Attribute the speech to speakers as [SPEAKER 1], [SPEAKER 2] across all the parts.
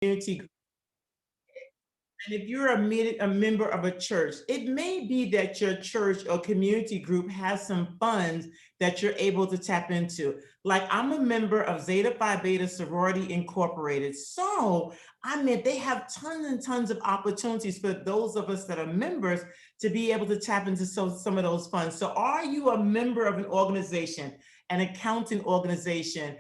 [SPEAKER 1] community. And if you're a member of a church, it may be that your church or community group has some funds that you're able to tap into. Like I'm a member of Zeta Phi Beta Sorority Incorporated. So, I mean, they have tons and tons of opportunities for those of us that are members to be able to tap into some of those funds. So are you a member of an organization, an accounting organization,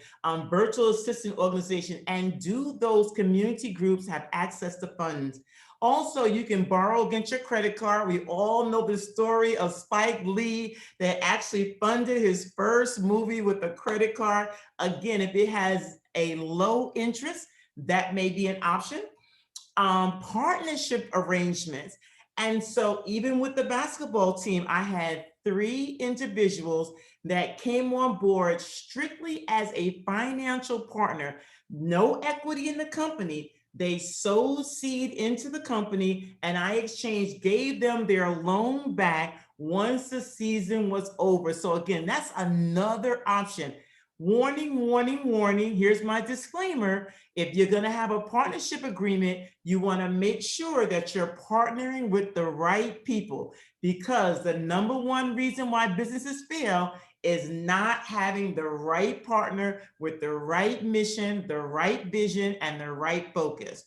[SPEAKER 1] virtual assistant organization, and do those community groups have access to funds? Also, you can borrow against your credit card. We all know the story of Spike Lee that actually funded his first movie with a credit card. Again, if it has a low interest, that may be an option. Partnership arrangements. And so even with the basketball team, I had 3 individuals that came on board strictly as a financial partner, no equity in the company. They sowed seed into the company, and I gave them their loan back once the season was over. So again, that's another option. Warning, warning, warning. Here's my disclaimer. If you're going to have a partnership agreement, you want to make sure that you're partnering with the right people, because the number one reason why businesses fail is not having the right partner with the right mission, the right vision, and the right focus.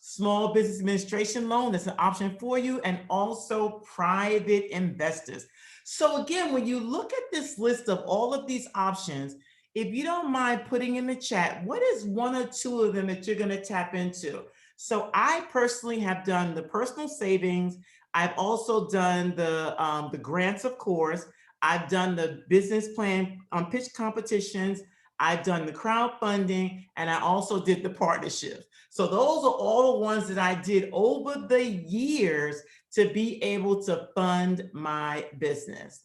[SPEAKER 1] Small business administration loan, that's an option for you, and also private investors. So again, when you look at this list of all of these options, if you don't mind putting in the chat, what is 1 or 2 of them that you're going to tap into? So I personally have done the personal savings. I've also done the grants, of course. I've done the business plan pitch competitions. I've done the crowdfunding, and I also did the partnerships. So those are all the ones that I did over the years to be able to fund my business.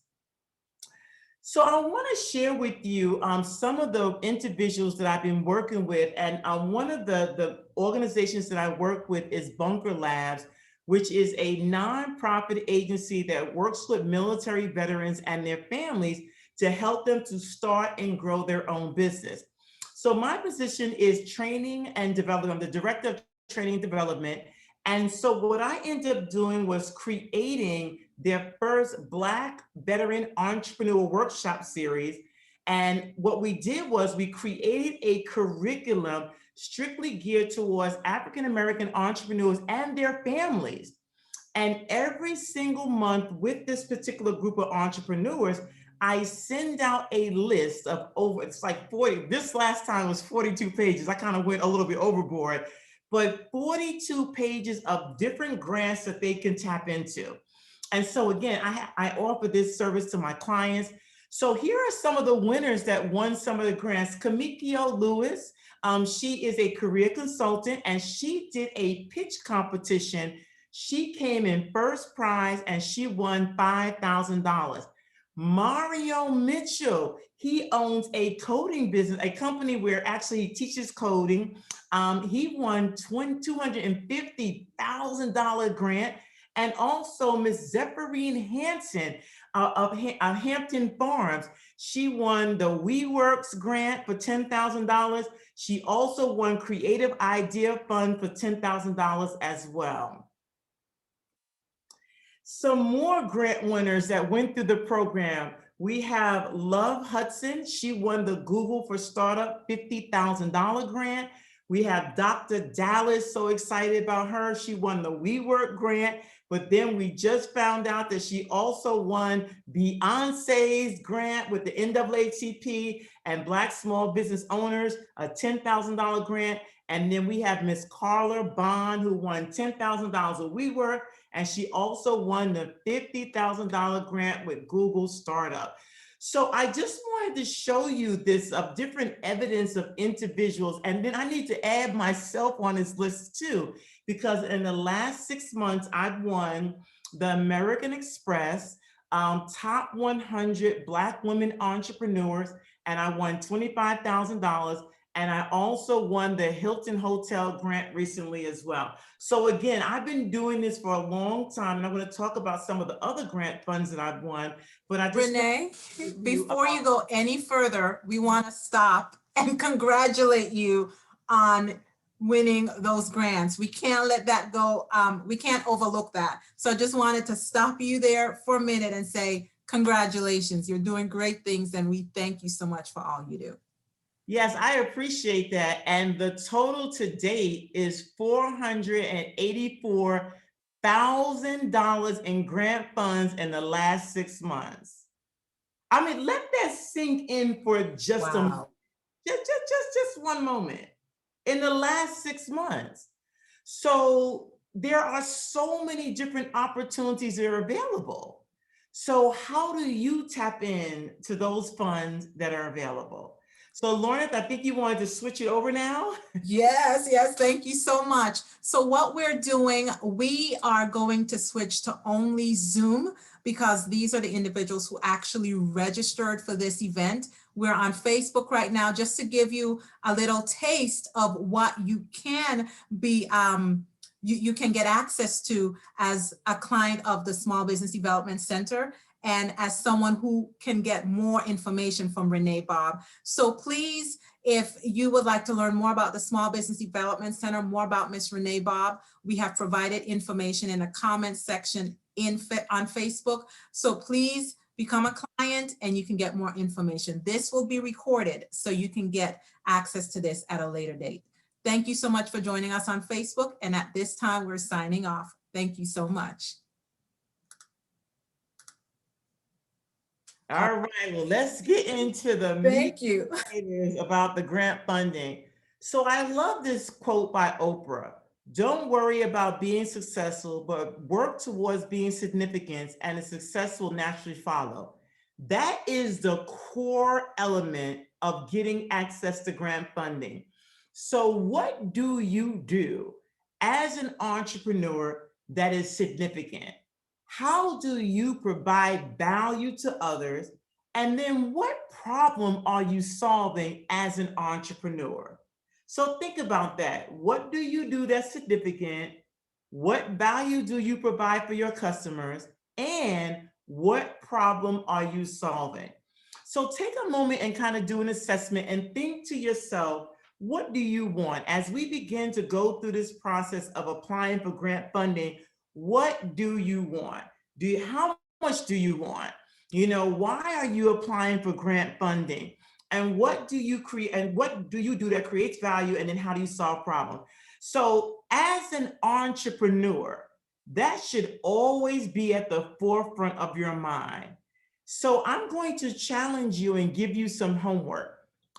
[SPEAKER 1] So I want to share with you some of the individuals that I've been working with. And one of the organizations that I work with is Bunker Labs, which is a nonprofit agency that works with military veterans and their families to help them to start and grow their own business. So my position is training and development. I'm the director of training and development. And so what I ended up doing was creating their first Black veteran entrepreneur workshop series. And what we did was we created a curriculum strictly geared towards African-American entrepreneurs and their families. And every single month with this particular group of entrepreneurs, I send out a list of it's like 40, this last time was 42 pages. I kind of went a little bit overboard, but 42 pages of different grants that they can tap into. And so again, I offer this service to my clients. So here are some of the winners that won some of the grants. Kamikio Lewis, she is a career consultant, and she did a pitch competition. She came in first prize and she won $5,000. Mario Mitchell, he owns a coding business, a company where actually he teaches coding. He won $250,000 grant. And also Ms. Zephyrine Hansen of Hampton Farms. She won the WeWorks grant for $10,000. She also won Creative Idea Fund for $10,000 as well. Some more grant winners that went through the program. We have Love Hudson. She won the Google for Startup $50,000 grant. We have Dr. Dallas, so excited about her. She won the WeWork grant, but then we just found out that she also won Beyonce's grant with the NAACP and Black Small Business Owners, a $10,000 grant. And then we have Miss Carla Bond, who won $10,000 of WeWork, and she also won the $50,000 grant with Google Startup. So I just wanted to show you this different evidence of individuals. And then I need to add myself on this list too, because in the last 6 months, I've won the American Express Top 100 Black Women Entrepreneurs, and I won $25,000. And I also won the Hilton Hotel grant recently as well. So again, I've been doing this for a long time, and I'm going to talk about some of the other grant funds that I've won. But I just
[SPEAKER 2] Renee, before you go any further, we want to stop and congratulate you on winning those grants. We can't let that go. We can't overlook that. So I just wanted to stop you there for a minute and say, congratulations, you're doing great things, and we thank you so much for all you do.
[SPEAKER 1] Yes, I appreciate that. And the total to date is $484,000 in grant funds in the last 6 months. I mean, let that sink in for just
[SPEAKER 2] Wow.
[SPEAKER 1] just one moment. In the last 6 months. So there are so many different opportunities that are available. So how do you tap in to those funds that are available? So Lawrence, I think you wanted to switch it over now.
[SPEAKER 2] Yes, yes, thank you so much. So what we're doing, we are going to switch to only Zoom because these are the individuals who actually registered for this event. We're on Facebook right now just to give you a little taste of what you can be, you can get access to as a client of the Small Business Development Center and as someone who can get more information from Renee Bobb. So please, if you would like to learn more about the Small Business Development Center, more about Ms. Renee Bobb, we have provided information in the comment section on Facebook. So please become a client and you can get more information. This will be recorded so you can get access to this at a later date. Thank you so much for joining us on Facebook. And at this time, we're signing off. Thank you so much.
[SPEAKER 1] All right, well, let's get into the
[SPEAKER 2] Thank you.
[SPEAKER 1] meat about the grant funding. So I love this quote by Oprah. Don't worry about being successful, but work towards being significant, and the success will naturally follow. That is the core element of getting access to grant funding. So what do you do as an entrepreneur that is significant? How do you provide value to others? And then what problem are you solving as an entrepreneur? So think about that. What do you do that's significant? What value do you provide for your customers? And what problem are you solving? So take a moment and kind of do an assessment and think to yourself, what do you want? As we begin to go through this process of applying for grant funding, what do you want? How much do you want? You know, why are you applying for grant funding? And what do you create and what do you do that creates value? And then how do you solve problems? So as an entrepreneur, that should always be at the forefront of your mind. So I'm going to challenge you and give you some homework.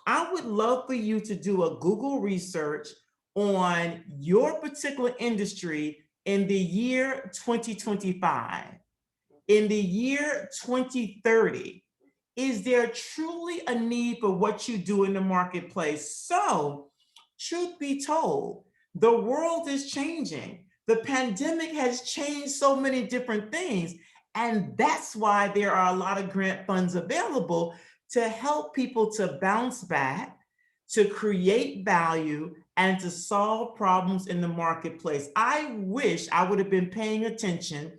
[SPEAKER 1] I would love for you to do a Google research on your particular industry in the year 2025. In the year 2030, is there truly a need for what you do in the marketplace? So, truth be told, the world is changing. The pandemic has changed so many different things. And that's why there are a lot of grant funds available to help people to bounce back, to create value, and to solve problems in the marketplace. I wish I would have been paying attention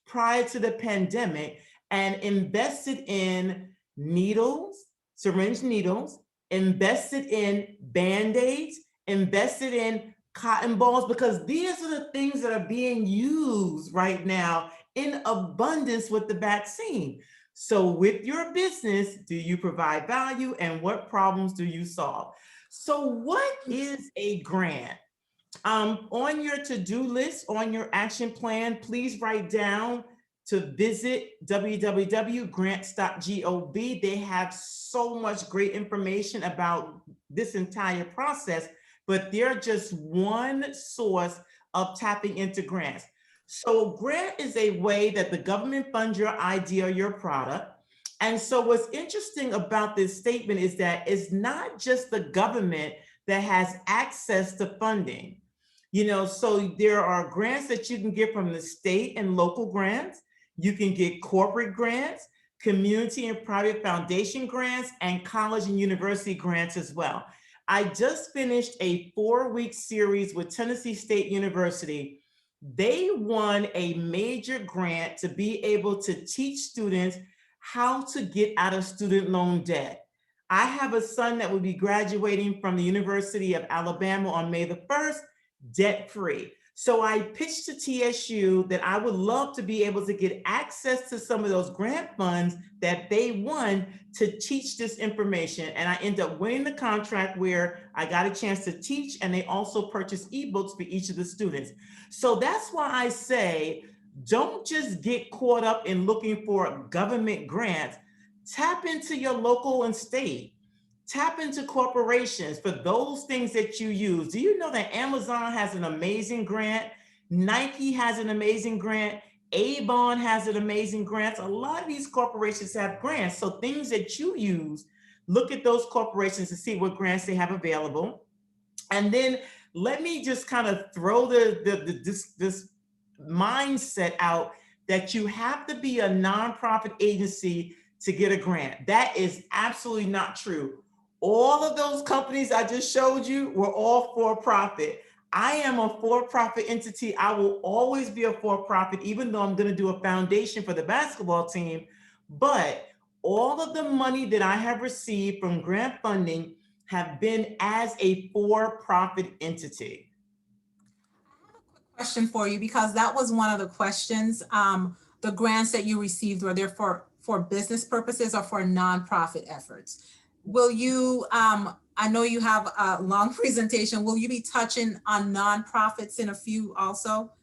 [SPEAKER 1] prior to the pandemic and invested in needles, syringe needles, invested in Band-Aids, invested in cotton balls, because these are the things that are being used right now in abundance with the vaccine. So with your business, do you provide value and what problems do you solve? So what is a grant? On your to-do list, on your action plan, please write down to visit www.grants.gov. They have so much great information about this entire process, but they're just one source of tapping into grants. So grant is a way that the government funds your idea or your product. And so what's interesting about this statement is that it's not just the government that has access to funding. You know, so there are grants that you can get from the state and local grants. You can get corporate grants, community and private foundation grants, and college and university grants as well. I just finished a 4-week series with Tennessee State University. They won a major grant to be able to teach students how to get out of student loan debt. I have a son that will be graduating from the University of Alabama on May the 1st, debt free. So I pitched to TSU that I would love to be able to get access to some of those grant funds that they won to teach this information. And I ended up winning the contract where I got a chance to teach, and they also purchased ebooks for each of the students. So that's why I say, don't just get caught up in looking for government grants. Tap into your local and state. Tap into corporations for those things that you use. Do you know that Amazon has an amazing grant? Nike has an amazing grant. Avon has an amazing grant. A lot of these corporations have grants. So things that you use, look at those corporations to see what grants they have available. And then let me just kind of throw this mindset out that you have to be a nonprofit agency to get a grant. That is absolutely not true. All of those companies I just showed you were all for profit. I am a for profit entity. I will always be a for profit, even though I'm going to do a foundation for the basketball team. But all of the money that I have received from grant funding have been as a for profit entity.
[SPEAKER 2] Question for you, because that was one of the questions. The grants that you received, were they for business purposes or for nonprofit efforts? Will you, I know you have a long presentation. Will you be touching on nonprofits in a few also?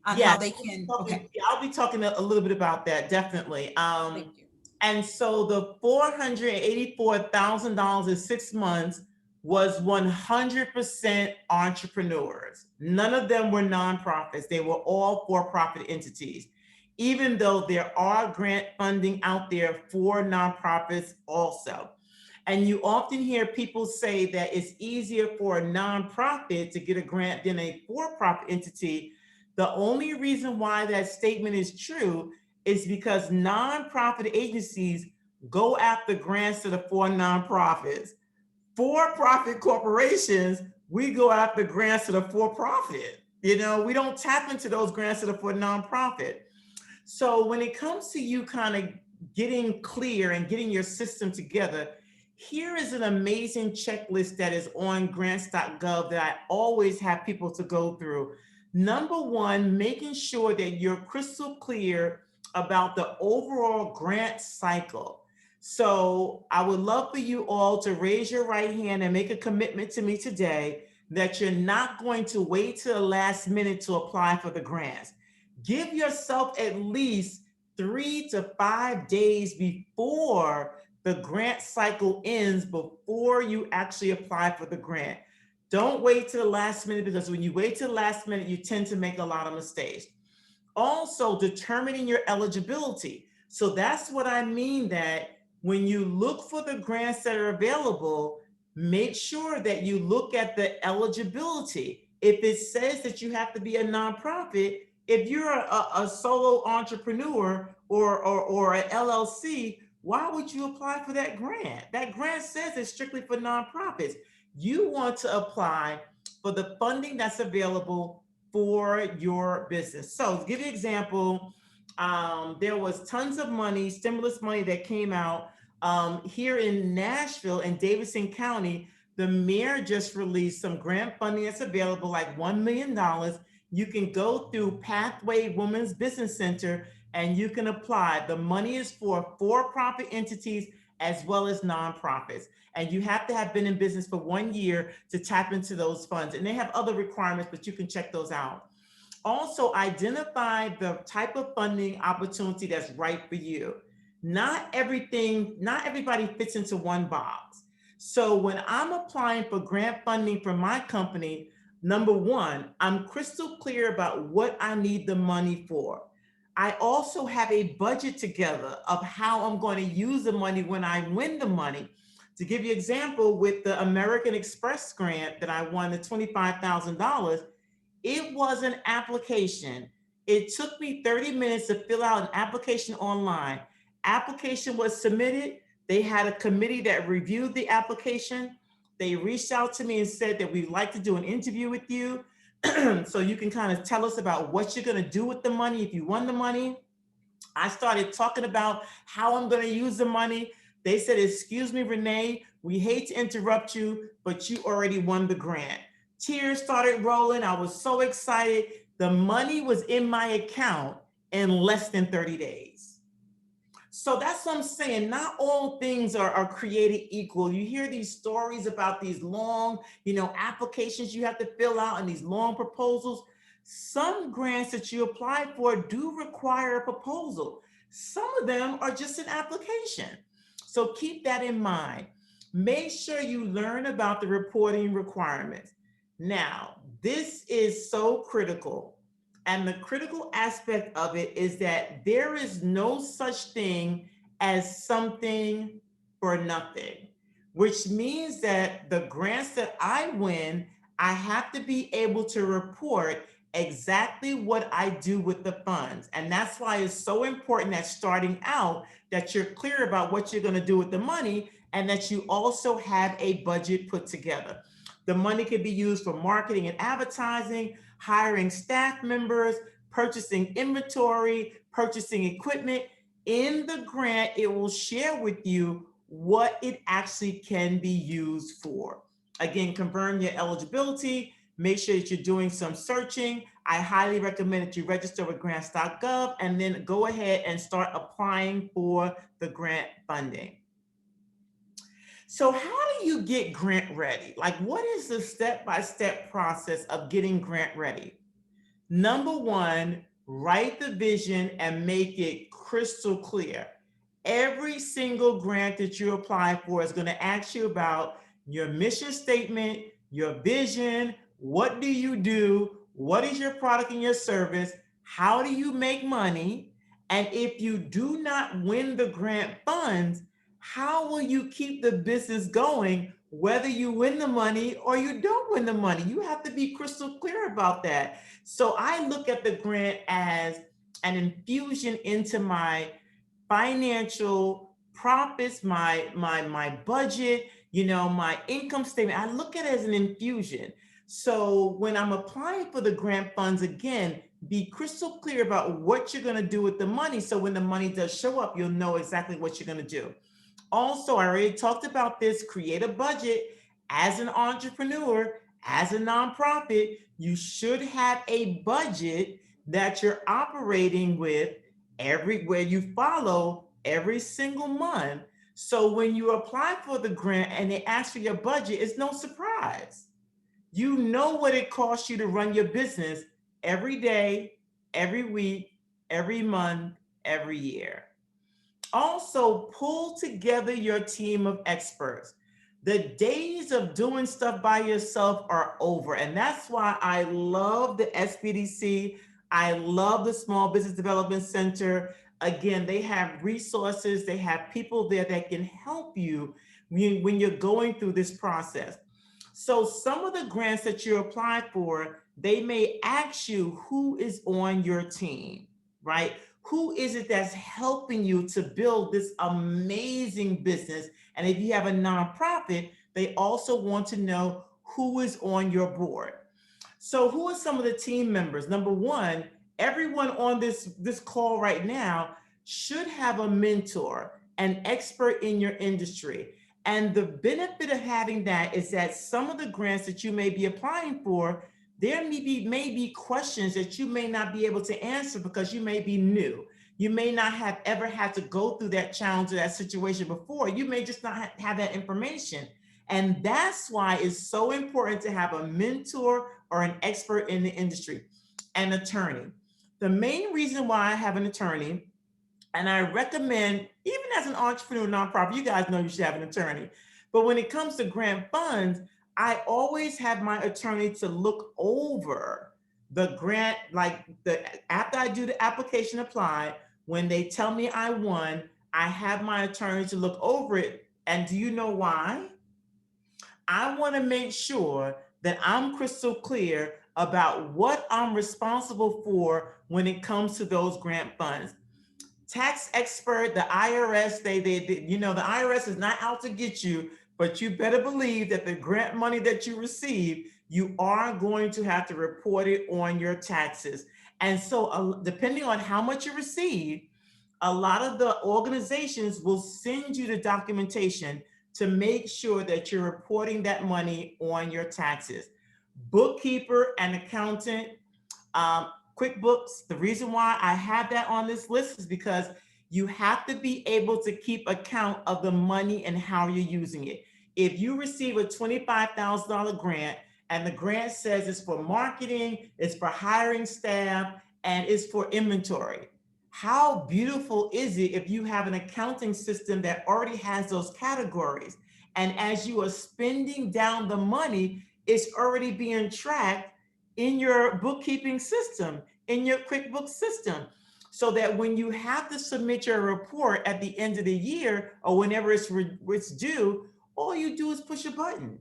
[SPEAKER 2] On
[SPEAKER 1] Yes,
[SPEAKER 2] how they can, okay,
[SPEAKER 1] I'll be talking a little bit about that, definitely.
[SPEAKER 2] thank you.
[SPEAKER 1] And so the $484,000 in 6 months was 100% entrepreneurs. None of them were nonprofits. They were all for-profit entities, even though there are grant funding out there for nonprofits also. And you often hear people say that it's easier for a nonprofit to get a grant than a for-profit entity. The only reason why that statement is true is because nonprofit agencies go after grants that are for nonprofits. For-profit corporations, we go after grants that are for profit. You know, we don't tap into those grants that are for nonprofit. So when it comes to you kind of getting clear and getting your system together, here is an amazing checklist that is on grants.gov that I always have people to go through. Number one, making sure that you're crystal clear about the overall grant cycle. So I would love for you all to raise your right hand and make a commitment to me today that you're not going to wait till the last minute to apply for the grants. Give yourself at least 3 to 5 days before the grant cycle ends before you actually apply for the grant. Don't wait till the last minute, because when you wait till the last minute, you tend to make a lot of mistakes. Also, determining your eligibility. So that's what I mean, that when you look for the grants that are available, make sure that you look at the eligibility. If it says that you have to be a nonprofit, if you're a solo entrepreneur or an LLC, why would you apply for that grant? That grant says it's strictly for nonprofits. You want to apply for the funding that's available for your business. So to give you an example, there was tons of money, stimulus money that came out here in Nashville and Davidson County. The mayor just released some grant funding that's available, like $1 million. You can go through Pathway Women's Business Center and you can apply. The money is for-profit entities as well as nonprofits. And you have to have been in business for 1 year to tap into those funds. And they have other requirements, but you can check those out. Also, identify the type of funding opportunity that's right for you. Not everybody fits into one box. So when I'm applying for grant funding for my company, number one, I'm crystal clear about what I need the money for. I also have a budget together of how I'm going to use the money when I win the money. To give you an example, with the American Express grant that I won, the $25,000, it was an application. It took me 30 minutes to fill out an application online. Application was submitted. They had a committee that reviewed the application. They reached out to me and said that we'd like to do an interview with you so you can kind of tell us about what you're going to do with the money if you won the money. I started talking about how I'm going to use the money. They said, excuse me, Renee, We hate to interrupt you, but you already won the grant. Tears started rolling. I was so excited. The money was in my account in less than 30 days. So that's what I'm saying. Not all things are created equal. You hear these stories about these long, applications you have to fill out and these long proposals. Some grants that you apply for do require a proposal. Some of them are just an application. So keep that in mind. Make sure you learn about the reporting requirements. Now, this is so critical. And the critical aspect of it is that there is no such thing as something for nothing, which means that the grants that I win, I have to be able to report exactly what I do with the funds. And that's why it's so important that starting out that you're clear about what you're going to do with the money and that you also have a budget put together. The money could be used for marketing and advertising, hiring staff members, purchasing inventory, purchasing equipment. In the grant, it will share with you what it actually can be used for. Again, confirm your eligibility, make sure that you're doing some searching. I highly recommend that you register with grants.gov and then go ahead and start applying for the grant funding. So, how do you get grant ready? Like, what is the step by step process of getting grant ready? Number one, write the vision and make it crystal clear. Every single grant that you apply for is going to ask you about your mission statement, your vision, what do you do, what is your product and your service, how do you make money, and if you do not win the grant funds, how will you keep the business going whether you win the money or you don't win the money? You have to be crystal clear about that. So I look at the grant as an infusion into my financial profits, my budget, my income statement. I look at it as an infusion. So when I'm applying for the grant funds, again, be crystal clear about what you're going to do with the money. So when the money does show up, you'll know exactly what you're going to do. Also, I already talked about this, create a budget. As an entrepreneur, as a nonprofit, you should have a budget that you're operating with everywhere you follow every single month. So when you apply for the grant and they ask for your budget, it's no surprise. You know what it costs you to run your business every day, every week, every month, every year. Also, pull together your team of experts. The days of doing stuff by yourself are over. And that's why I love the SBDC. I love the Small Business Development Center. Again, they have resources, they have people there that can help you when you're going through this process. So, some of the grants that you apply for, they may ask you who is on your team, right? Who is it that's helping you to build this amazing business? And if you have a nonprofit, they also want to know who is on your board. So who are some of the team members? Number one, everyone on this call right now should have a mentor, an expert in your industry. And the benefit of having that is that some of the grants that you may be applying for, there may be questions that you may not be able to answer because you may be new. You may not have ever had to go through that challenge or that situation before. You may just not have that information. And that's why it's so important to have a mentor or an expert in the industry, an attorney. The main reason why I have an attorney, and I recommend, even as an entrepreneur nonprofit, you guys know you should have an attorney. But when it comes to grant funds, I always have my attorney to look over the grant, like after I do the application apply, when they tell me I won, I have my attorney to look over it. And do you know why? I want to make sure that I'm crystal clear about what I'm responsible for when it comes to those grant funds. Tax expert, the IRS, the IRS is not out to get you, but you better believe that the grant money that you receive, you are going to have to report it on your taxes. And so, depending on how much you receive, a lot of the organizations will send you the documentation to make sure that you're reporting that money on your taxes. Bookkeeper and accountant, QuickBooks, the reason why I have that on this list is because you have to be able to keep account of the money and how you're using it. If you receive a $25,000 grant and the grant says it's for marketing, it's for hiring staff, and it's for inventory, how beautiful is it if you have an accounting system that already has those categories? And as you are spending down the money, it's already being tracked in your bookkeeping system, in your QuickBooks system, so that when you have to submit your report at the end of the year or whenever it's due, all you do is push a button.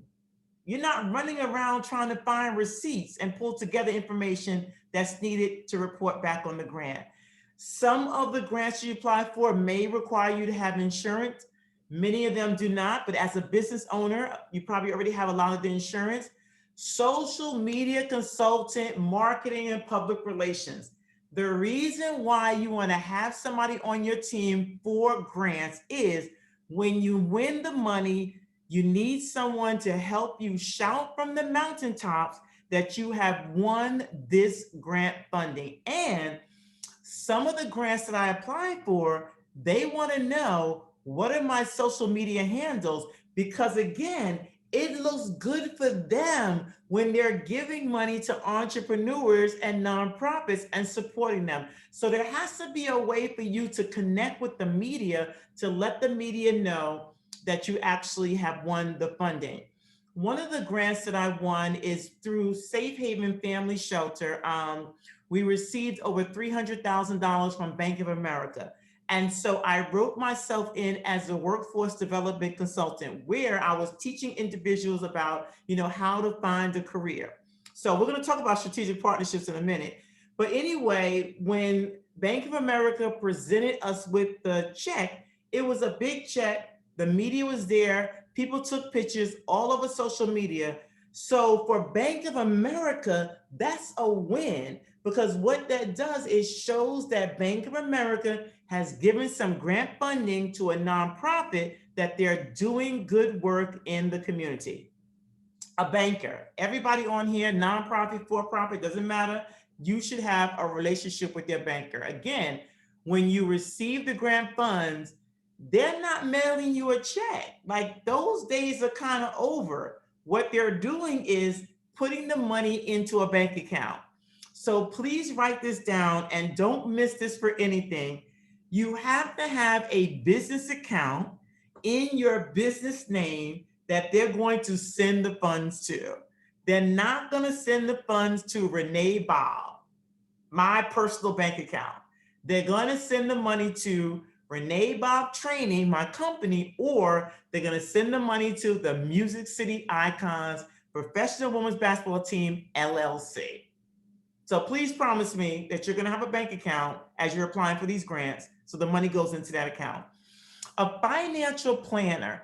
[SPEAKER 1] You're not running around trying to find receipts and pull together information that's needed to report back on the grant. Some of the grants you apply for may require you to have insurance. Many of them do not, but as a business owner, you probably already have a lot of the insurance. Social media consultant, marketing, and public relations. The reason why you want to have somebody on your team for grants is when you win the money, you need someone to help you shout from the mountaintops that you have won this grant funding. And some of the grants that I applied for, they want to know, what are my social media handles? Because again, it looks good for them when they're giving money to entrepreneurs and nonprofits and supporting them. So there has to be a way for you to connect with the media to let the media know that you actually have won the funding. One of the grants that I won is through Safe Haven Family Shelter. We received over $300,000 from Bank of America. And so I wrote myself in as a workforce development consultant, where I was teaching individuals about, how to find a career. So we're going to talk about strategic partnerships in a minute. But anyway, when Bank of America presented us with the check, it was a big check. The media was there. People took pictures all over social media. So for Bank of America, that's a win, because what that does is shows that Bank of America has given some grant funding to a nonprofit that they're doing good work in the community. A banker, everybody on here, nonprofit, for-profit, doesn't matter. You should have a relationship with your banker. Again, when you receive the grant funds, they're not mailing you a check. Like, those days are kind of over. What they're doing is putting the money into a bank account. So please write this down and don't miss this for anything. You have to have a business account in your business name that they're going to send the funds to. They're not going to send the funds to Renee Bobb, my personal bank account. They're going to send the money to Renee Bobb Training, my company, or they're going to send the money to the Music City Icons Professional Women's Basketball Team, LLC. So please promise me that you're going to have a bank account as you're applying for these grants, so the money goes into that account. A financial planner.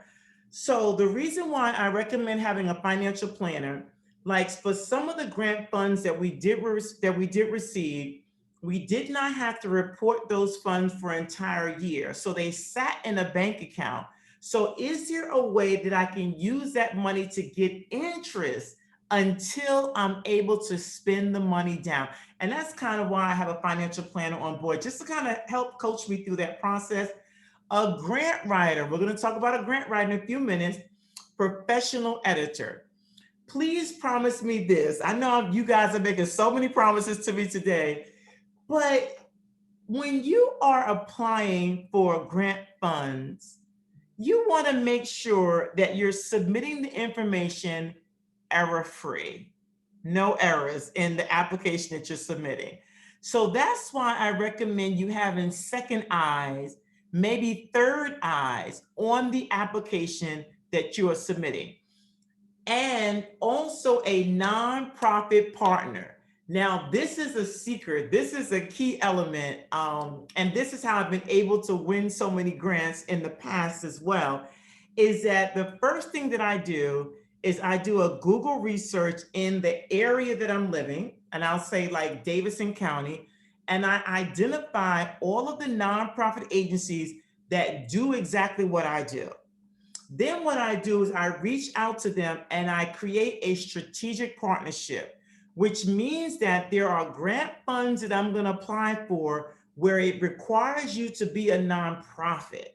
[SPEAKER 1] So the reason why I recommend having a financial planner, like for some of the grant funds that we did receive, we did not have to report those funds for an entire year. So they sat in a bank account. So is there a way that I can use that money to get interest until I'm able to spend the money down? And that's kind of why I have a financial planner on board, just to kind of help coach me through that process. A grant writer, we're going to talk about a grant writer in a few minutes, professional editor. Please promise me this. I know you guys are making so many promises to me today, but when you are applying for grant funds, you want to make sure that you're submitting the information error-free, no errors in the application that you're submitting. So that's why I recommend you having second eyes, maybe third eyes on the application that you are submitting. And also a nonprofit partner. Now, this is a secret. This is a key element. And this is how I've been able to win so many grants in the past as well, is that the first thing that I do is I do a Google research in the area that I'm living, and I'll say like Davidson County, and I identify all of the nonprofit agencies that do exactly what I do. Then what I do is I reach out to them and I create a strategic partnership, which means that there are grant funds that I'm going to apply for where it requires you to be a nonprofit.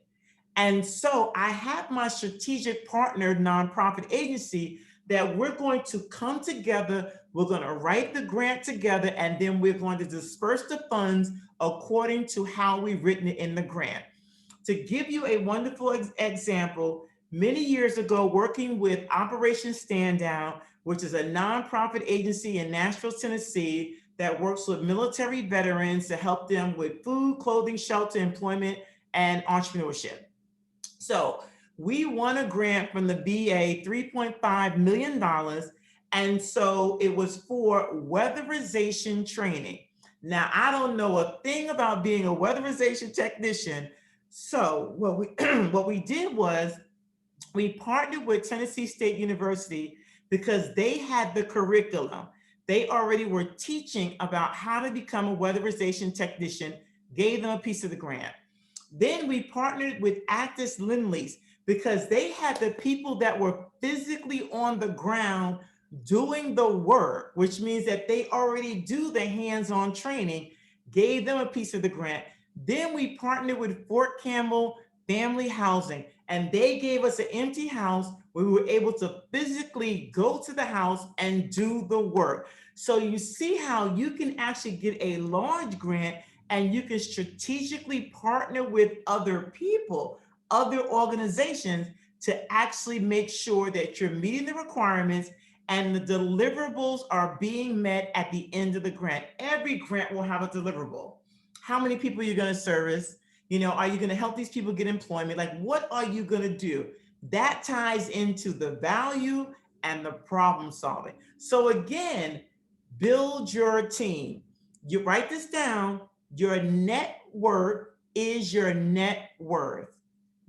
[SPEAKER 1] And so I have my strategic partner nonprofit agency that we're going to come together. We're going to write the grant together, and then we're going to disperse the funds according to how we've written it in the grant. To give you a wonderful example, many years ago, working with Operation Stand Down, which is a nonprofit agency in Nashville, Tennessee, that works with military veterans to help them with food, clothing, shelter, employment, and entrepreneurship. So we won a grant from the VA, $3.5 million. And so it was for weatherization training. Now, I don't know a thing about being a weatherization technician. So what we did was we partnered with Tennessee State University because they had the curriculum. They already were teaching about how to become a weatherization technician, gave them a piece of the grant. Then we partnered with Actis Lindley's because they had the people that were physically on the ground doing the work, which means that they already do the hands-on training, gave them a piece of the grant. Then we partnered with Fort Campbell Family Housing, and they gave us an empty house where we were able to physically go to the house and do the work. So you see how you can actually get a large grant and you can strategically partner with other people, other organizations to actually make sure that you're meeting the requirements and the deliverables are being met at the end of the grant. Every grant will have a deliverable. How many people are you going to service? You know, are you going to help these people get employment? Like, what are you going to do? That ties into the value and the problem solving. So again, build your team. You write this down. Your net worth is your net worth.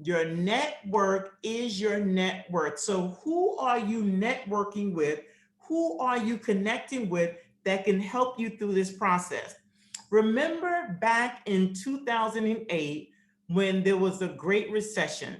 [SPEAKER 1] Your network is your net worth. So who are you networking with? Who are you connecting with that can help you through this process? Remember back in 2008 when there was a Great Recession,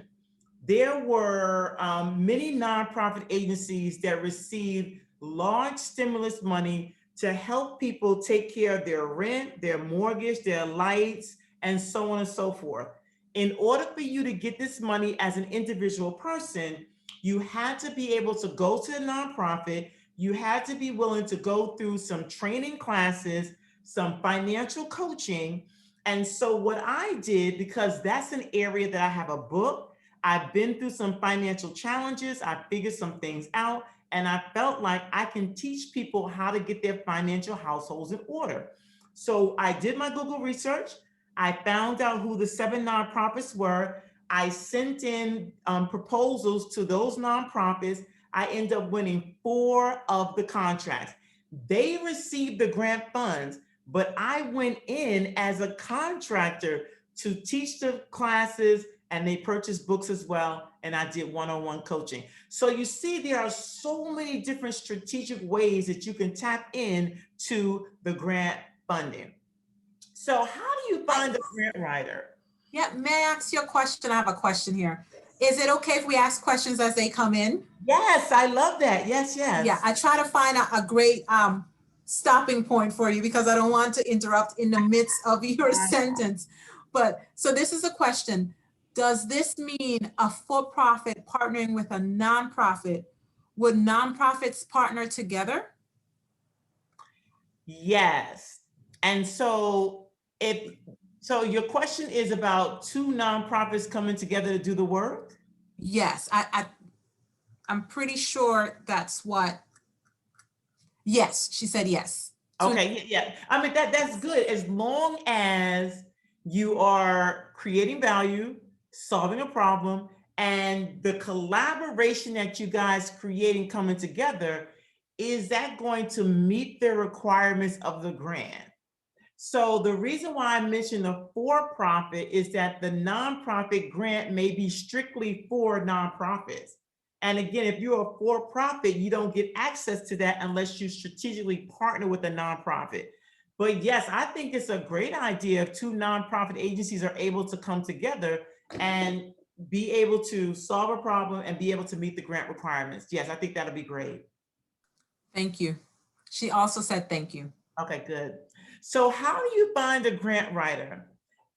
[SPEAKER 1] there were many nonprofit agencies that received large stimulus money to help people take care of their rent, their mortgage, their lights, and so on and so forth. In order for you to get this money as an individual person, you had to be able to go to a nonprofit, you had to be willing to go through some training classes, some financial coaching. And so what I did, because that's an area that I have a book, I've been through some financial challenges, I figured some things out, and I felt like I can teach people how to get their financial households in order. So I did my Google research. I found out who the 7 nonprofits were. I sent in proposals to those nonprofits. I ended up winning 4 of the contracts. They received the grant funds, but I went in as a contractor to teach the classes, and they purchased books as well, and I did one-on-one coaching. So you see, there are so many different strategic ways that you can tap in to the grant funding. So how do you find a grant writer?
[SPEAKER 2] Yeah, may I ask you a question? I have a question here. Is it okay if we ask questions as they come in?
[SPEAKER 1] Yes, I love that. Yes, yes.
[SPEAKER 2] Yeah, I try to find a great stopping point for you because I don't want to interrupt in the midst of your sentence. But so this is a question. Does this mean a for-profit partnering with a nonprofit? Would nonprofits partner together?
[SPEAKER 1] Yes. And so your question is about 2 nonprofits coming together to do the work?
[SPEAKER 2] Yes, I'm pretty sure that's what. Yes, she said yes.
[SPEAKER 1] Okay, yeah. I mean, that's good as long as you are creating value, solving a problem, and the collaboration that you guys creating coming together, is that going to meet the requirements of the grant? So the reason why I mentioned the for-profit is that the nonprofit grant may be strictly for nonprofits. And again, if you're a for-profit, you don't get access to that unless you strategically partner with a nonprofit. But yes, I think it's a great idea if 2 nonprofit agencies are able to come together and be able to solve a problem and be able to meet the grant requirements. Yes, I think that'll be great.
[SPEAKER 2] Thank you. She also said thank you.
[SPEAKER 1] Okay, good. So how do you find a grant writer?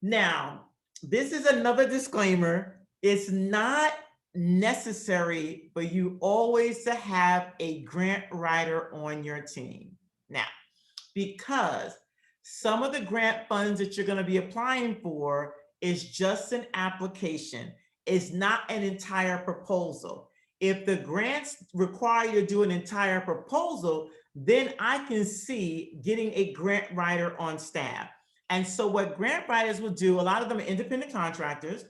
[SPEAKER 1] Now, this is another disclaimer. It's not necessary for you always to have a grant writer on your team. Now, because some of the grant funds that you're going to be applying for is just an application. It's not an entire proposal. If the grants require you to do an entire proposal, then I can see getting a grant writer on staff. And so what grant writers will do, a lot of them are independent contractors.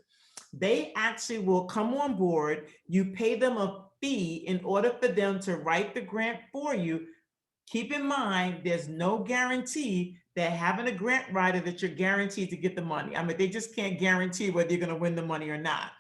[SPEAKER 1] They actually will come on board. You pay them a fee in order for them to write the grant for you. Keep in mind, there's no guarantee that having a grant writer that you're guaranteed to get the money. I mean, they just can't guarantee whether you're going to win the money or not.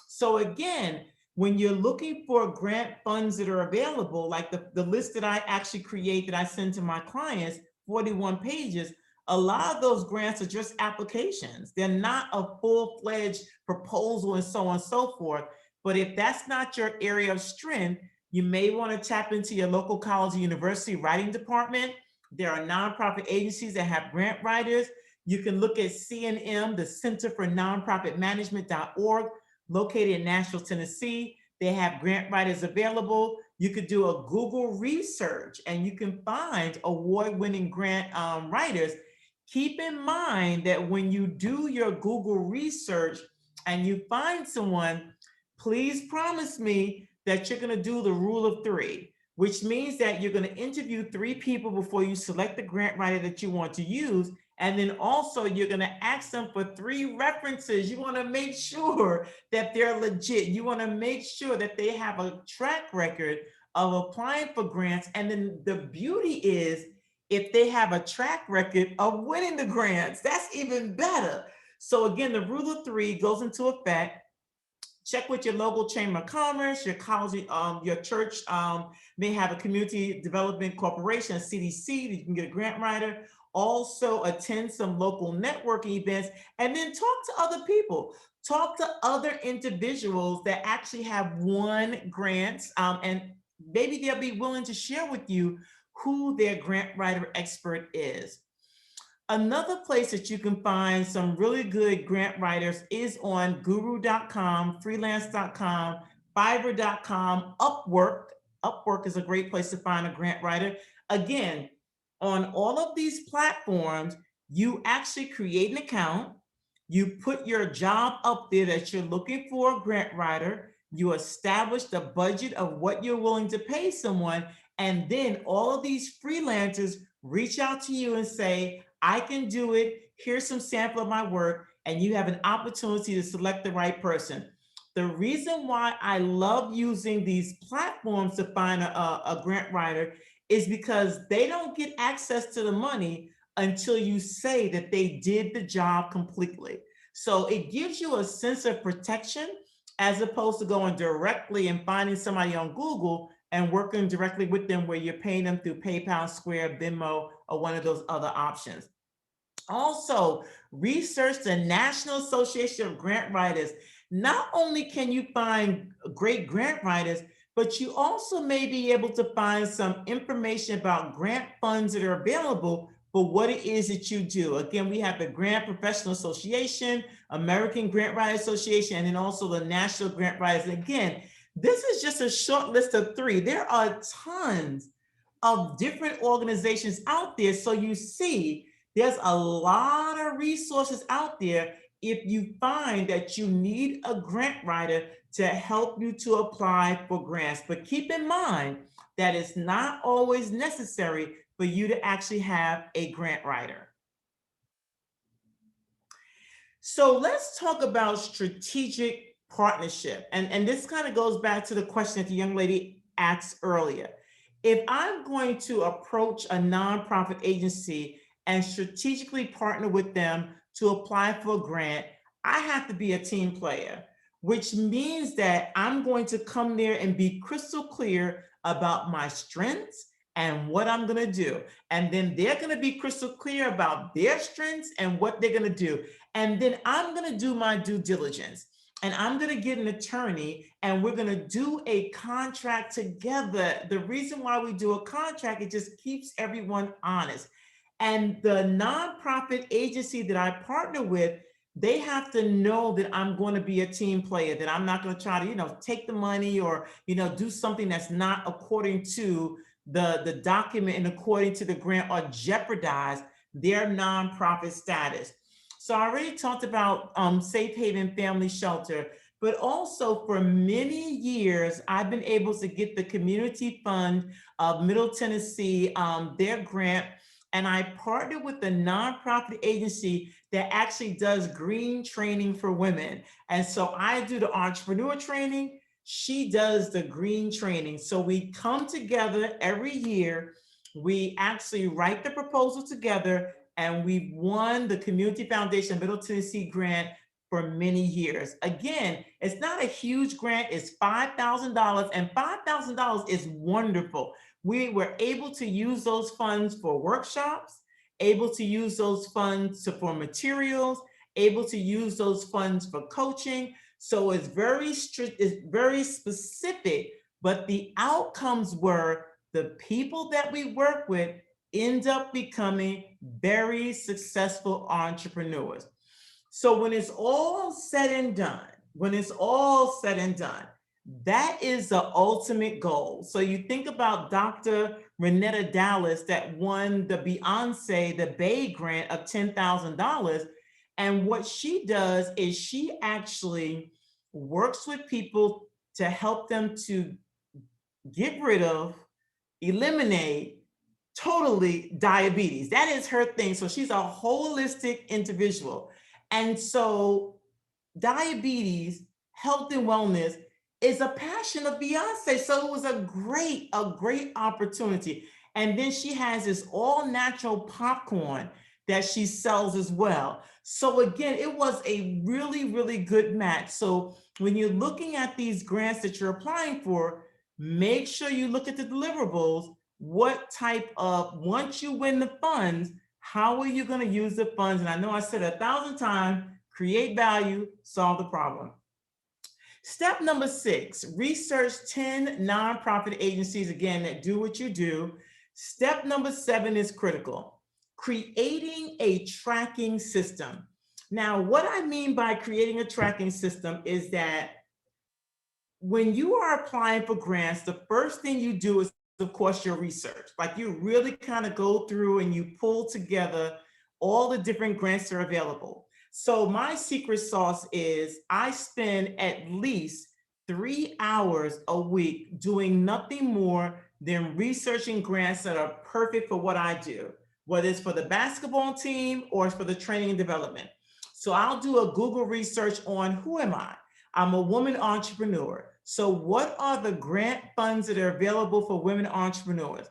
[SPEAKER 1] So again, when you're looking for grant funds that are available, like the list that I actually create that I send to my clients, 41 pages, a lot of those grants are just applications. They're not a full-fledged proposal and so on and so forth. But if that's not your area of strength, you may want to tap into your local college or university writing department. There are nonprofit agencies that have grant writers. You can look at CNM, the Center for Nonprofit Management.org, located in Nashville, Tennessee. They have grant writers available. You could do a Google research and you can find award-winning grant writers. Keep in mind that when you do your Google research and you find someone, please promise me that you're going to do the rule of three, which means that you're going to interview 3 people before you select the grant writer that you want to use. And then also you're going to ask them for 3 references. You want to make sure that they're legit. You want to make sure that they have a track record of applying for grants. And then the beauty is if they have a track record of winning the grants, that's even better. So again, the rule of 3 goes into effect. Check with your local chamber of commerce, your college, your church may have a community development corporation, a CDC, that you can get a grant writer. Also attend some local networking events and then talk to other people. Talk to other individuals that actually have won grants and maybe they'll be willing to share with you who their grant writer expert is. Another place that you can find some really good grant writers is on guru.com, freelance.com, fiverr.com, Upwork. Upwork is a great place to find a grant writer. Again, on all of these platforms, you actually create an account, you put your job up there that you're looking for a grant writer, you establish the budget of what you're willing to pay someone, and then all of these freelancers reach out to you and say, I can do it. Here's some sample of my work. And you have an opportunity to select the right person. The reason why I love using these platforms to find a grant writer is because they don't get access to the money until you say that they did the job completely. So it gives you a sense of protection as opposed to going directly and finding somebody on Google and working directly with them where you're paying them through PayPal, Square, Venmo, or one of those other options. Also, research the National Association of Grant Writers. Not only can you find great grant writers, but you also may be able to find some information about grant funds that are available for what it is that you do. Again, we have the Grant Professional Association, American Grant Writers Association, and then also the National Grant Writers. Again, this is just a short list of 3. There are tons of different organizations out there. So you see, there's a lot of resources out there if you find that you need a grant writer to help you to apply for grants. But keep in mind that it's not always necessary for you to actually have a grant writer. So let's talk about strategic partnership. And this kind of goes back to the question that the young lady asked earlier. If I'm going to approach a nonprofit agency and strategically partner with them to apply for a grant, I have to be a team player, which means that I'm going to come there and be crystal clear about my strengths and what I'm going to do. And then they're going to be crystal clear about their strengths and what they're going to do. And then I'm going to do my due diligence. and I'm going to get an attorney and we're going to do a contract together. The reason why we do a contract, it just keeps everyone honest. And the nonprofit agency that I partner with, they have to know that I'm going to be a team player, that I'm not going to try to, take the money or, do something that's not according to the document and according to the grant or jeopardize their nonprofit status. So I already talked about Safe Haven Family Shelter, but also for many years, I've been able to get the Community Fund of Middle Tennessee, their grant, and I partnered with a nonprofit agency that actually does green training for women. And so I do the entrepreneur training, she does the green training. So we come together every year, we actually write the proposal together, and we've won the Community Foundation Middle Tennessee grant for many years. Again, it's not a huge grant, it's $5,000, and $5,000 is wonderful. We were able to use those funds for workshops, able to use those funds for materials, able to use those funds for coaching. So it's very strict, it's very specific, but the outcomes were the people that we work with end up becoming very successful entrepreneurs. So when it's all said and done, that is the ultimate goal. So you think about Dr. Renetta Dallas that won the Beyonce, the Bay grant of $10,000. And what she does is she actually works with people to help them to get rid of, eliminate totally diabetes. That is her thing. So she's a holistic individual. And so diabetes, health and wellness is a passion of Beyonce. So it was a great opportunity. And then she has this all natural popcorn that she sells as well. So again, it was a really, really good match. So when you're looking at these grants that you're applying for, make sure you look at the deliverables. What type of, once you win the funds, how are you going to use the funds? And I know I said 1,000 times, create value, solve the problem. Step number 6, research 10 nonprofit agencies, again, that do what you do. Step number 7 is critical, creating a tracking system. Now, what I mean by creating a tracking system is that when you are applying for grants, the first thing you do is, of course, your research. Like you really kind of go through and you pull together all the different grants that are available. So my secret sauce is I spend at least 3 hours a week doing nothing more than researching grants that are perfect for what I do, whether it's for the basketball team or it's for the training and development. So I'll do a Google research on who am I? I'm a woman entrepreneur. So what are the grant funds that are available for women entrepreneurs?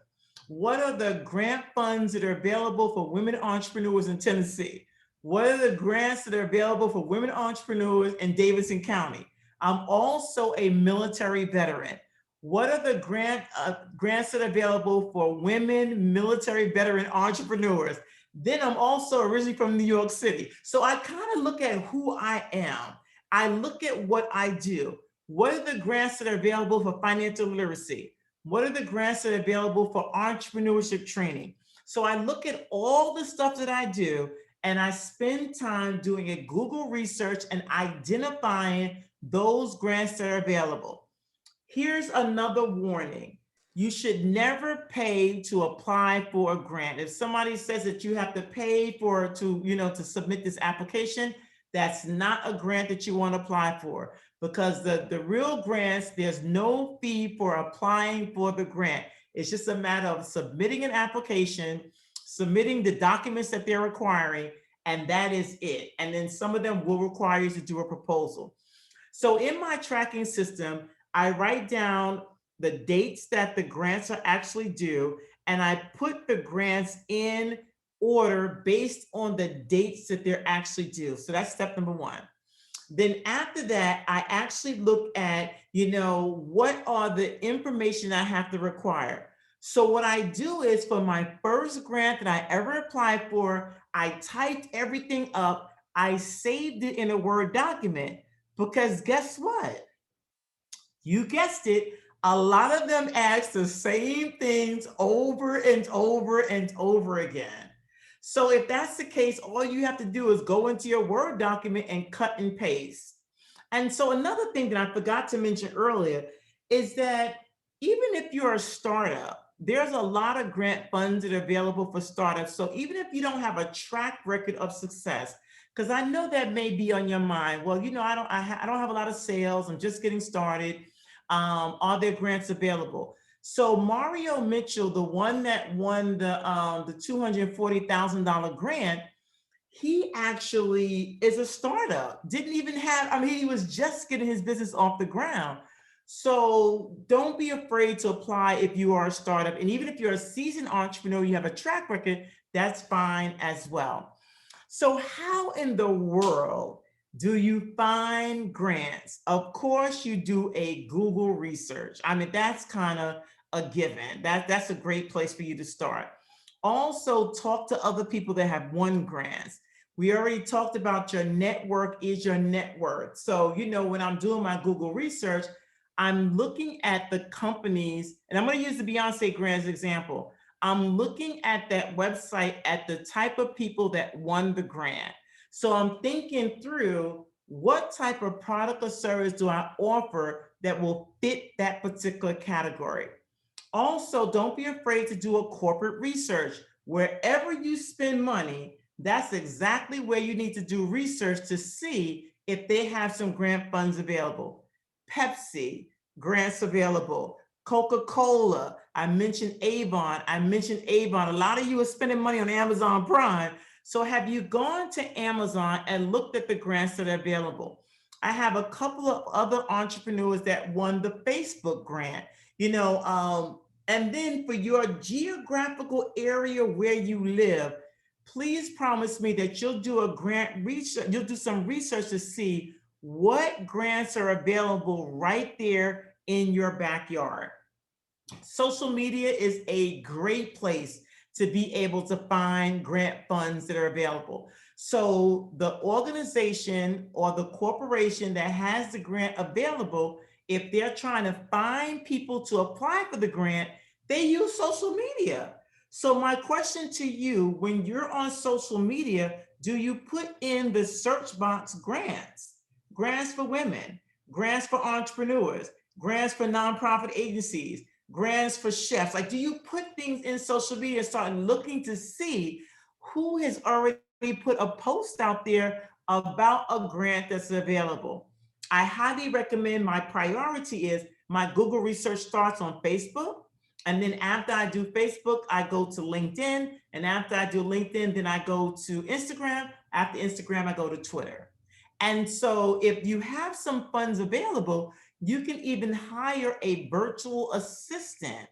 [SPEAKER 1] What are the grant funds that are available for women entrepreneurs in Tennessee? What are the grants that are available for women entrepreneurs in Davidson County? I'm also a military veteran. What are the grants that are available for women military veteran entrepreneurs? Then I'm also originally from New York City. So I kind of look at who I am. I look at what I do. What are the grants that are available for financial literacy? What are the grants that are available for entrepreneurship training? So I look at all the stuff that I do and I spend time doing a Google research and identifying those grants that are available. Here's another warning. You should never pay to apply for a grant. If somebody says that you have to pay to submit this application, that's not a grant that you want to apply for, because the real grants, there's no fee for applying for the grant. It's just a matter of submitting an application, submitting the documents that they're requiring, and that is it. And then some of them will require you to do a proposal. So in my tracking system, I write down the dates that the grants are actually due, and I put the grants in order based on the dates that they're actually due. So that's step number 1. Then after that, I actually look at, what are the information I have to require. So what I do is for my first grant that I ever applied for, I typed everything up, I saved it in a Word document. Because guess what? You guessed it. A lot of them ask the same things over and over and over again. So if that's the case, all you have to do is go into your Word document and cut and paste. And so another thing that I forgot to mention earlier is that even if you're a startup, there's a lot of grant funds that are available for startups. So even if you don't have a track record of success, because I know that may be on your mind. Well, I don't have a lot of sales. I'm just getting started. Are there grants available? So Mario Mitchell, the one that won the $240,000 grant, he actually is a startup. Didn't even have, I mean, he was just getting his business off the ground. So don't be afraid to apply if you are a startup. And even if you're a seasoned entrepreneur, you have a track record, that's fine as well. So how in the world do you find grants? Of course, you do a Google research. I mean, that's kind of a given. That's a great place for you to start. Also, talk to other people that have won grants. We already talked about your network is your net worth. So, when I'm doing my Google research, I'm looking at the companies, and I'm going to use the Beyonce grant as an example. I'm looking at that website at the type of people that won the grant. So I'm thinking through what type of product or service do I offer that will fit that particular category. Also, don't be afraid to do a corporate research. Wherever you spend money, that's exactly where you need to do research to see if they have some grant funds available. Pepsi, grants available. Coca-Cola, I mentioned Avon. A lot of you are spending money on Amazon Prime. So have you gone to Amazon and looked at the grants that are available? I have a couple of other entrepreneurs that won the Facebook grant. And then for your geographical area where you live, please promise me that you'll do a grant research, you'll do some research to see what grants are available right there in your backyard. Social media is a great place to be able to find grant funds that are available. So the organization or the corporation that has the grant available, if they're trying to find people to apply for the grant, they use social media. So my question to you, when you're on social media, do you put in the search box grants? Grants for women, grants for entrepreneurs, grants for nonprofit agencies, grants for chefs? Like, do you put things in social media and start looking to see who has already put a post out there about a grant that's available? I highly recommend, my priority is my Google research starts on Facebook. And then after I do Facebook, I go to LinkedIn. And after I do LinkedIn, then I go to Instagram. After Instagram, I go to Twitter. And so if you have some funds available, you can even hire a virtual assistant.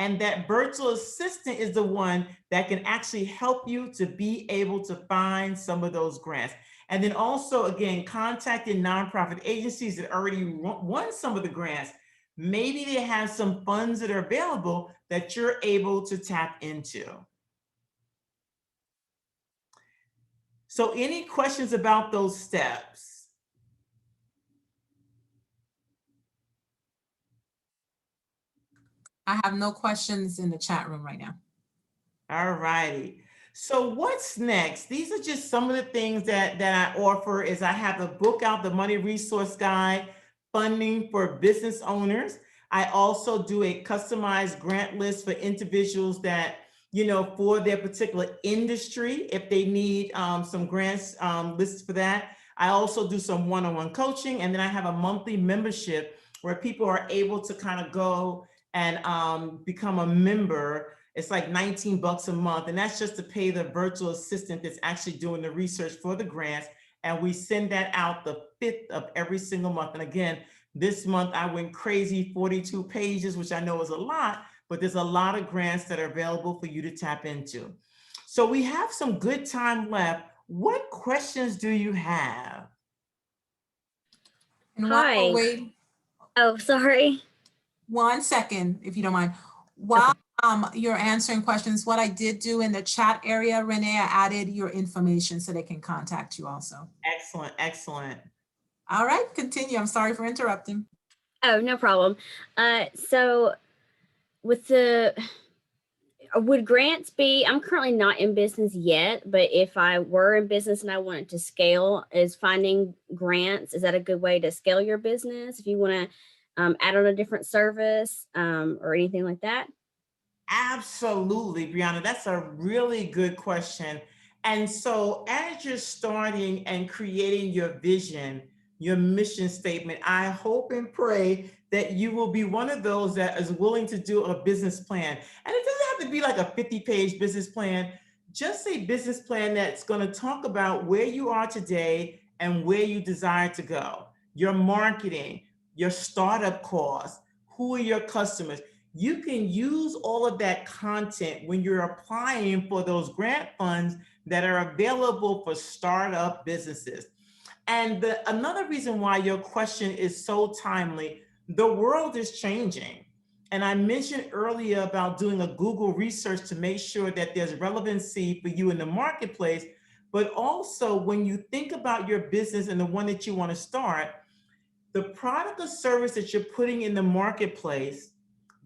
[SPEAKER 1] And that virtual assistant is the one that can actually help you to be able to find some of those grants. And then also, again, contacting nonprofit agencies that already won some of the grants. Maybe they have some funds that are available that you're able to tap into. So any questions about those steps?
[SPEAKER 2] I have no questions in the chat room right now.
[SPEAKER 1] All righty. So what's next? These are just some of the things that I offer. Is I have a book out, the Money Resource Guide, Funding for Business Owners. I also do a customized grant list for individuals that, for their particular industry, if they need some grants lists for that. I also do some one-on-one coaching, and then I have a monthly membership where people are able to kind of go and become a member. It's like 19 bucks a month. And that's just to pay the virtual assistant that's actually doing the research for the grants. And we send that out the 5th of every single month. And again, this month I went crazy, 42 pages, which I know is a lot, but there's a lot of grants that are available for you to tap into. So we have some good time left. What questions do you have?
[SPEAKER 2] And while we're waiting,
[SPEAKER 3] Oh, sorry.
[SPEAKER 2] 1 second, if you don't mind. While you're answering questions, what I did do in the chat area, Renee, I added your information so they can contact you also.
[SPEAKER 1] Excellent, excellent.
[SPEAKER 2] All right, continue. I'm sorry for interrupting.
[SPEAKER 3] Oh, no problem. So with the would grants be, I'm currently not in business yet, but if I were in business and I wanted to scale, is finding grants, is that a good way to scale your business if you want to add on a different service or anything like that?
[SPEAKER 1] Absolutely, Brianna. That's a really good question. And so, as you're starting and creating your vision, your mission statement, I hope and pray that you will be one of those that is willing to do a business plan. And it doesn't have to be like a 50-page business plan, just a business plan that's going to talk about where you are today and where you desire to go, your marketing, your startup costs, who are your customers. You can use all of that content when you're applying for those grant funds that are available for startup businesses. And another reason why your question is so timely, the world is changing. And I mentioned earlier about doing a Google research to make sure that there's relevancy for you in the marketplace. But also, when you think about your business and the one that you want to start, the product or service that you're putting in the marketplace,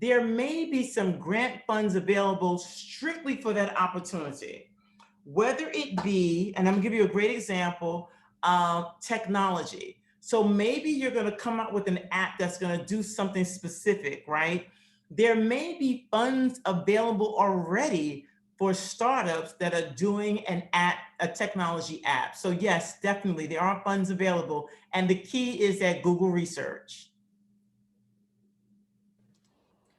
[SPEAKER 1] there may be some grant funds available strictly for that opportunity. Whether it be, and I'm gonna give you a great example, technology. So maybe you're gonna come up with an app that's gonna do something specific, right? There may be funds available already for startups that are doing an app, a technology app. So yes, definitely there are funds available. And the key is that Google research.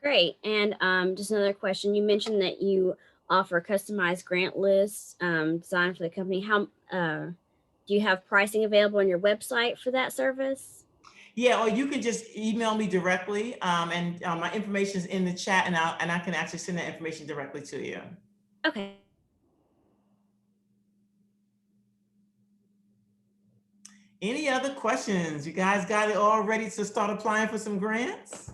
[SPEAKER 3] Great. And just another question. You mentioned that you offer customized grant lists designed for the company. How do you have pricing available on your website for that service?
[SPEAKER 1] Yeah, or you can just email me directly, and my information is in the chat, and I can actually send that information directly to you.
[SPEAKER 3] Okay.
[SPEAKER 1] Any other questions? You guys got it all ready to start applying for some grants?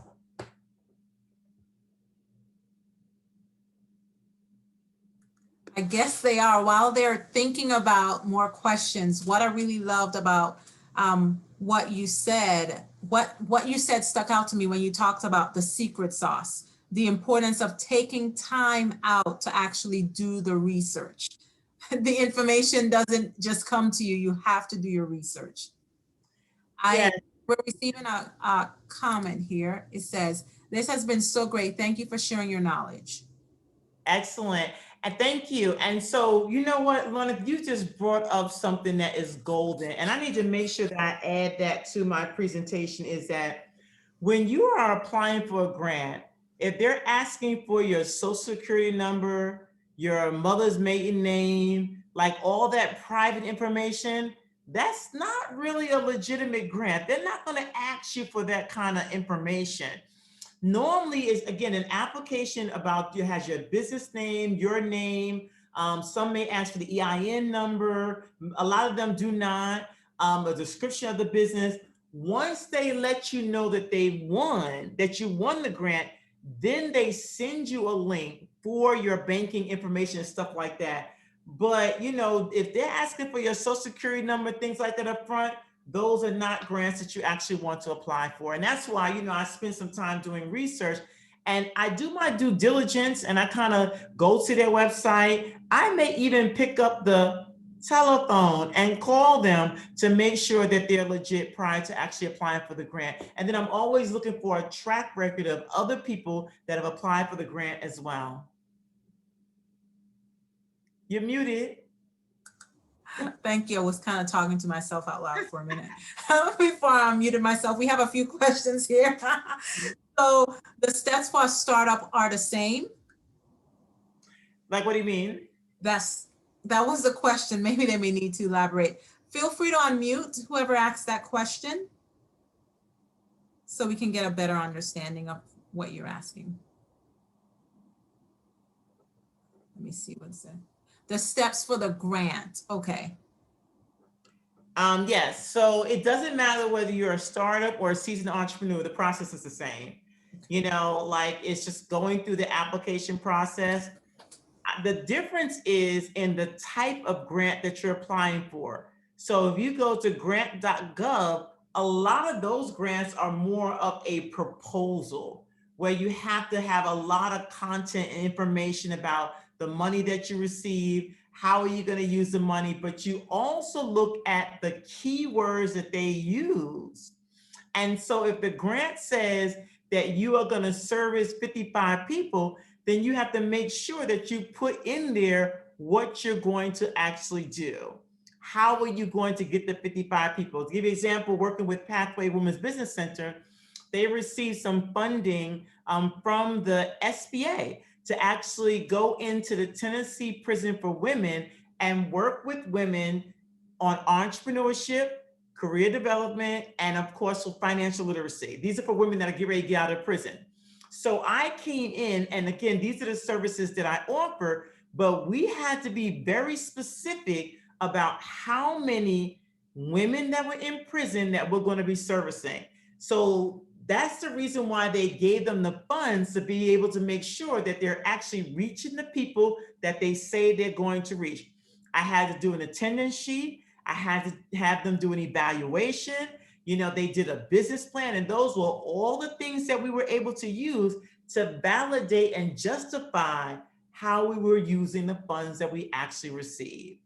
[SPEAKER 2] I guess they are. While they're thinking about more questions, what I really loved about what you said, what you said stuck out to me when you talked about the secret sauce, the importance of taking time out to actually do the research. The information doesn't just come to you, you have to do your research.
[SPEAKER 1] Yes.
[SPEAKER 2] We're receiving a comment here. It says, "This has been so great. Thank you for sharing your knowledge."
[SPEAKER 1] Excellent. And thank you. And so, you know what, Lorna, you just brought up something that is golden. And I need to make sure that I add that to my presentation, is that when you are applying for a grant, if they're asking for your social security number, your mother's maiden name, like all that private information, that's not really a legitimate grant. They're not going to ask you for that kind of information. Normally is, again, an application about you has your business name, your name. Some may ask for the EIN number. A lot of them do not. A description of the business. Once they let you know that they won, that you won the grant, then they send you a link for your banking information and stuff like that. But you know, if they're asking for your social security number, things like that up front, those are not grants that you actually want to apply for. And that's why, you know, I spend some time doing research and I do my due diligence and I kind of go to their website. I may even pick up the telephone and call them to make sure that they're legit prior to actually applying for the grant. And then I'm always looking for a track record of other people that have applied for the grant as well. You're muted.
[SPEAKER 2] Thank you. I was kind of talking to myself out loud for a minute before I muted myself. We have a few questions here. So the steps for a startup are the same?
[SPEAKER 1] Like, what do you mean?
[SPEAKER 2] That was the question. Maybe they may need to elaborate. Feel free to unmute whoever asked that question so we can get a better understanding of what you're asking. Let me see what's there. The steps for the grant. Okay.
[SPEAKER 1] Yes. So it doesn't matter whether you're a startup or a seasoned entrepreneur, the process is the same. You know, like it's just going through the application process. The difference is in the type of grant that you're applying for. So if you go to grant.gov, a lot of those grants are more of a proposal where you have to have a lot of content and information about the money that you receive, how are you going to use the money, but you also look at the keywords that they use. And so if the grant says that you are going to service 55 people, then you have to make sure that you put in there what you're going to actually do. How are you going to get the 55 people? To give you an example, working with Pathway Women's Business Center, they received some funding from the SBA to actually go into the Tennessee Prison for Women and work with women on entrepreneurship, career development, and of course, for financial literacy. These are for women that are getting ready to get out of prison. So I came in, and again, these are the services that I offer, but we had to be very specific about how many women that were in prison that we're going to be servicing. So that's the reason why they gave them the funds, to be able to make sure that they're actually reaching the people that they say they're going to reach. I had to do an attendance sheet. I had to have them do an evaluation. You know, they did a business plan, and those were all the things that we were able to use to validate and justify how we were using the funds that we actually received.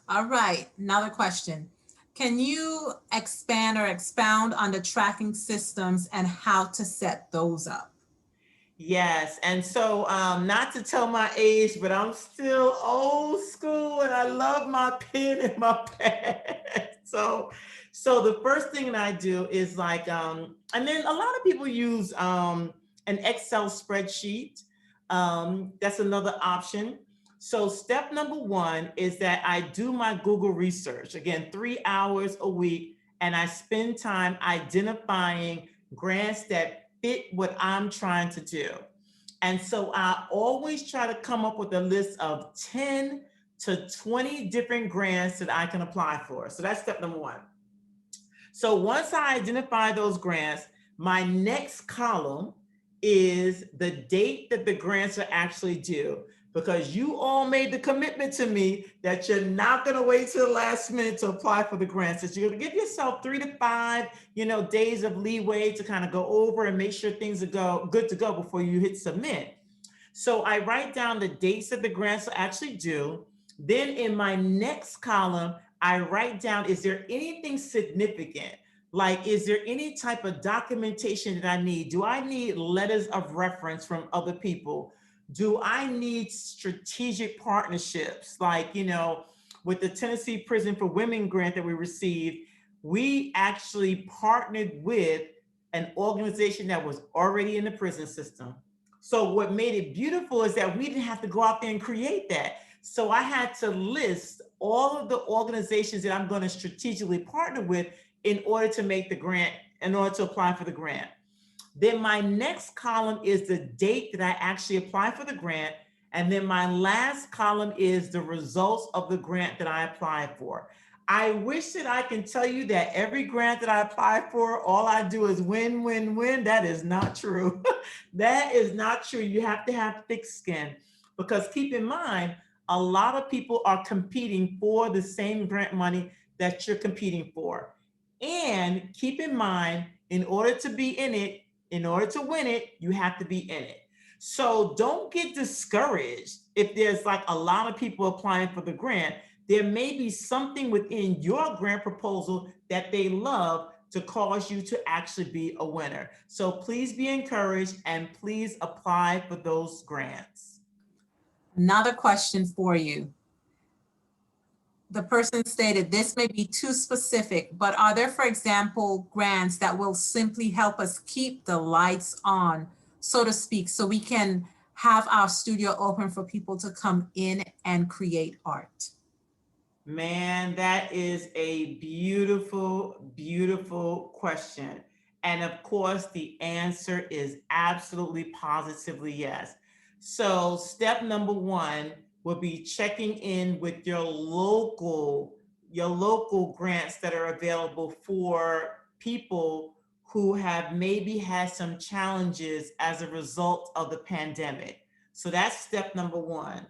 [SPEAKER 2] All right, another question. Can you expand or expound on the tracking systems and how to set those up?
[SPEAKER 1] Yes, and so not to tell my age, but I'm still old school, and I love my pen and my pad. So the first thing that I do is like, and then a lot of people use an Excel spreadsheet. That's another option. So step number one is that I do my Google research. Again, 3 hours a week, and I spend time identifying grants that fit what I'm trying to do. And so I always try to come up with a list of 10 to 20 different grants that I can apply for. So that's step number one. So once I identify those grants, my next column is the date that the grants are actually due, because you all made the commitment to me that you're not going to wait till the last minute to apply for the grants. That you're going to give yourself 3 to 5, days of leeway to kind of go over and make sure things are good to go before you hit submit. So I write down the dates that the grants are actually due. Then in my next column, I write down, is there anything significant? Like, is there any type of documentation that I need? Do I need letters of reference from other people? Do I need strategic partnerships? Like, with the Tennessee Prison for Women grant that we received, we actually partnered with an organization that was already in the prison system. So what made it beautiful is that we didn't have to go out there and create that. So I had to list all of the organizations that I'm going to strategically partner with in order to make the grant, in order to apply for the grant. Then my next column is the date that I actually apply for the grant. And then my last column is the results of the grant that I applied for. I wish that I can tell you that every grant that I apply for, all I do is win, win, win. That is not true. That is not true. You have to have thick skin, because keep in mind, a lot of people are competing for the same grant money that you're competing for. And keep in mind, in order to be in it, in order to win it, you have to be in it. So don't get discouraged if there's like a lot of people applying for the grant. There may be something within your grant proposal that they love to cause you to actually be a winner. So please be encouraged and please apply for those grants.
[SPEAKER 2] Another question for you. The person stated, this may be too specific, but are there, for example, grants that will simply help us keep the lights on, so to speak, so we can have our studio open for people to come in and create art?
[SPEAKER 1] Man, that is a beautiful, beautiful question. And of course, the answer is absolutely positively yes. So step number one would be checking in with your local grants that are available for people who have maybe had some challenges as a result of the pandemic. So that's step number one.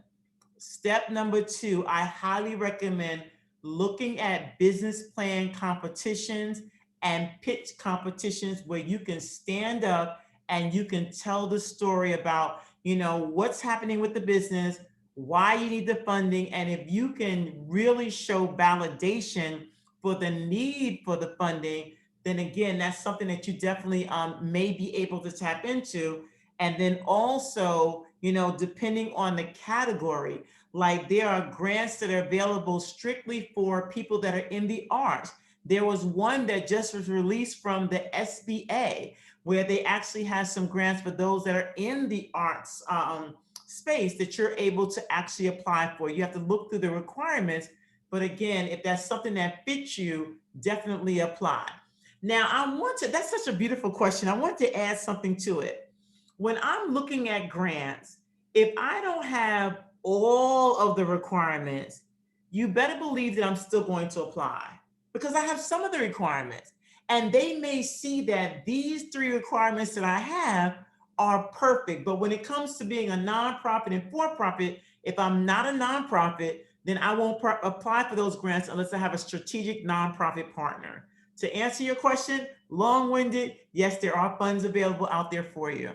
[SPEAKER 1] Step number two, I highly recommend looking at business plan competitions and pitch competitions where you can stand up and you can tell the story about, what's happening with the business, why you need the funding, and if you can really show validation for the need for the funding, then again, that's something that you definitely may be able to tap into. And then also, depending on the category, like there are grants that are available strictly for people that are in the arts. There was one that just was released from the SBA where they actually have some grants for those that are in the arts space that you're able to actually apply for. You have to look through the requirements, but again, if that's something that fits you, definitely apply. Now, that's such a beautiful question. I want to add something to it. When I'm looking at grants, if I don't have all of the requirements, you better believe that I'm still going to apply because I have some of the requirements. And they may see that these 3 requirements that I have are perfect. But when it comes to being a nonprofit and for-profit, if I'm not a nonprofit, then I won't apply for those grants unless I have a strategic nonprofit partner. To answer your question, long-winded, yes, there are funds available out there for you.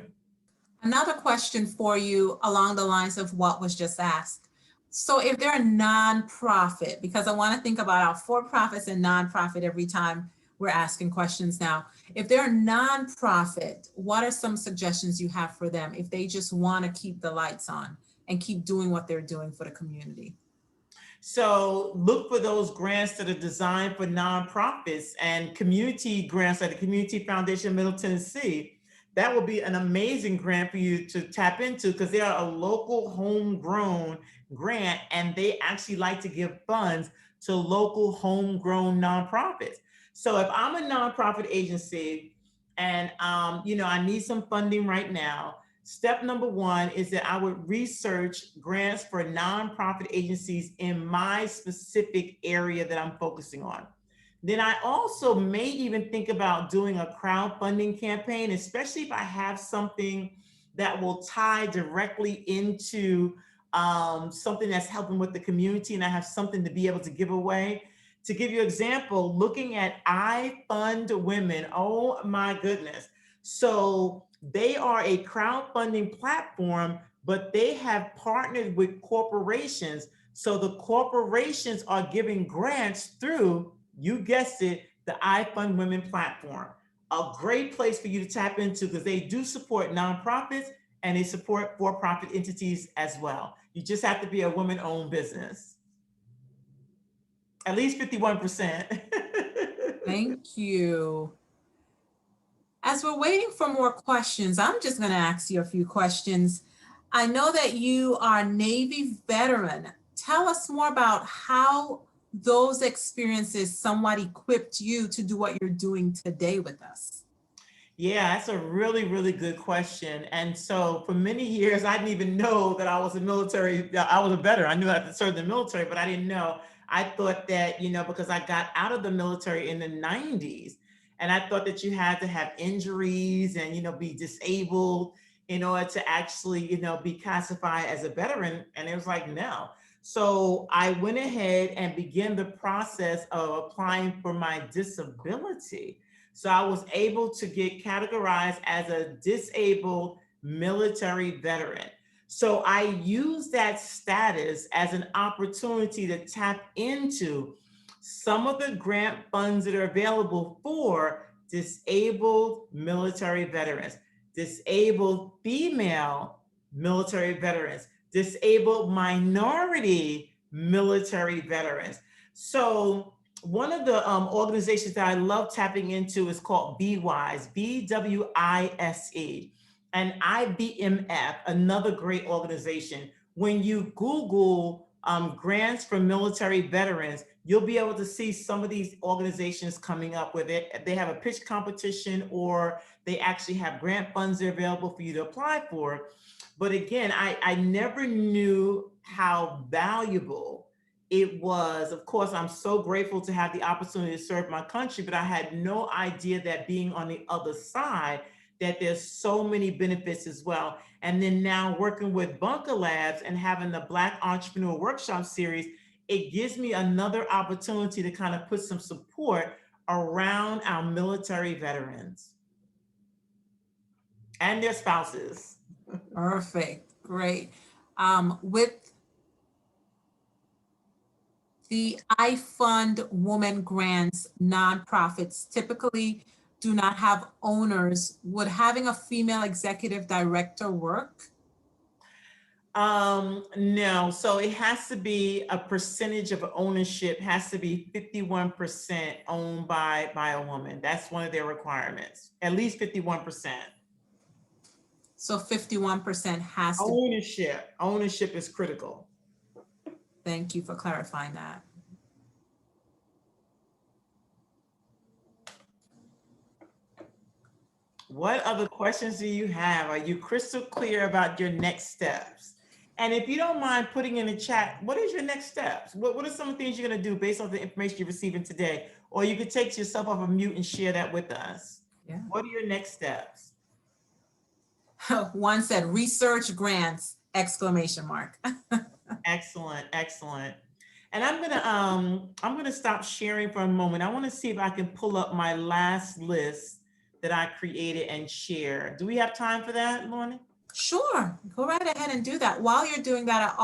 [SPEAKER 2] Another question for you along the lines of what was just asked. So if they're a nonprofit, because I want to think about our for-profits and nonprofit every time we're asking questions now. If they're a nonprofit, what are some suggestions you have for them if they just want to keep the lights on and keep doing what they're doing for the community?
[SPEAKER 1] So look for those grants that are designed for nonprofits and community grants like the Community Foundation of Middle Tennessee. That will be an amazing grant for you to tap into because they are a local homegrown grant and they actually like to give funds to local homegrown nonprofits. So if I'm a nonprofit agency and I need some funding right now, step number 1 is that I would research grants for nonprofit agencies in my specific area that I'm focusing on. Then I also may even think about doing a crowdfunding campaign, especially if I have something that will tie directly into something that's helping with the community and I have something to be able to give away. To give you an example, looking at I Fund Women, oh my goodness. So they are a crowdfunding platform, but they have partnered with corporations. So the corporations are giving grants through, you guessed it, the I Fund Women platform. A great place for you to tap into because they do support nonprofits and they support for-profit entities as well. You just have to be a woman-owned business. At least 51%.
[SPEAKER 2] Thank you. As we're waiting for more questions, I'm just going to ask you a few questions. I know that you are a Navy veteran. Tell us more about how those experiences somewhat equipped you to do what you're doing today with us.
[SPEAKER 1] Yeah, that's a really, really good question. And so for many years, I didn't even know that I was I was a veteran. I knew I had to serve in the military, but I didn't know. I thought that, because I got out of the military in the 90s, and I thought that you had to have injuries and, be disabled in order to actually, be classified as a veteran. And it was like, no. So I went ahead and began the process of applying for my disability. So I was able to get categorized as a disabled military veteran. So I use that status as an opportunity to tap into some of the grant funds that are available for disabled military veterans, disabled female military veterans, disabled minority military veterans. So one of the organizations that I love tapping into is called BWISE, BWISE, and IBMF, another great organization. When you Google grants for military veterans, you'll be able to see some of these organizations coming up with it. They have a pitch competition or they actually have grant funds that are available for you to apply for. But again, I never knew how valuable it was. Of course, I'm so grateful to have the opportunity to serve my country, but I had no idea that being on the other side, that there's so many benefits as well. And then now working with Bunker Labs and having the Black Entrepreneur Workshop Series, it gives me another opportunity to kind of put some support around our military veterans and their spouses.
[SPEAKER 2] Perfect. Great. With the I Fund Women Grants, nonprofits typically do not have owners. Would having a female executive director work?
[SPEAKER 1] No, so it has to be a percentage of ownership has to be 51% owned by a woman. That's one of their requirements, at least 51%.
[SPEAKER 2] So 51% has to.
[SPEAKER 1] Ownership is critical.
[SPEAKER 2] Thank you for clarifying that.
[SPEAKER 1] What other questions do you have? Are you crystal clear about your next steps? And if you don't mind putting in the chat, what is your next steps? What are some of the things you're going to do based on the information you're receiving today? Or you could take yourself off of mute and share that with us.
[SPEAKER 2] Yeah.
[SPEAKER 1] What are your next steps?
[SPEAKER 2] One said research grants, exclamation mark.
[SPEAKER 1] Excellent, excellent. And I'm gonna stop sharing for a moment. I want to see if I can pull up my last list that I created and share. Do we have time for that, Lorna?
[SPEAKER 2] Sure, go right ahead and do that. While you're doing that,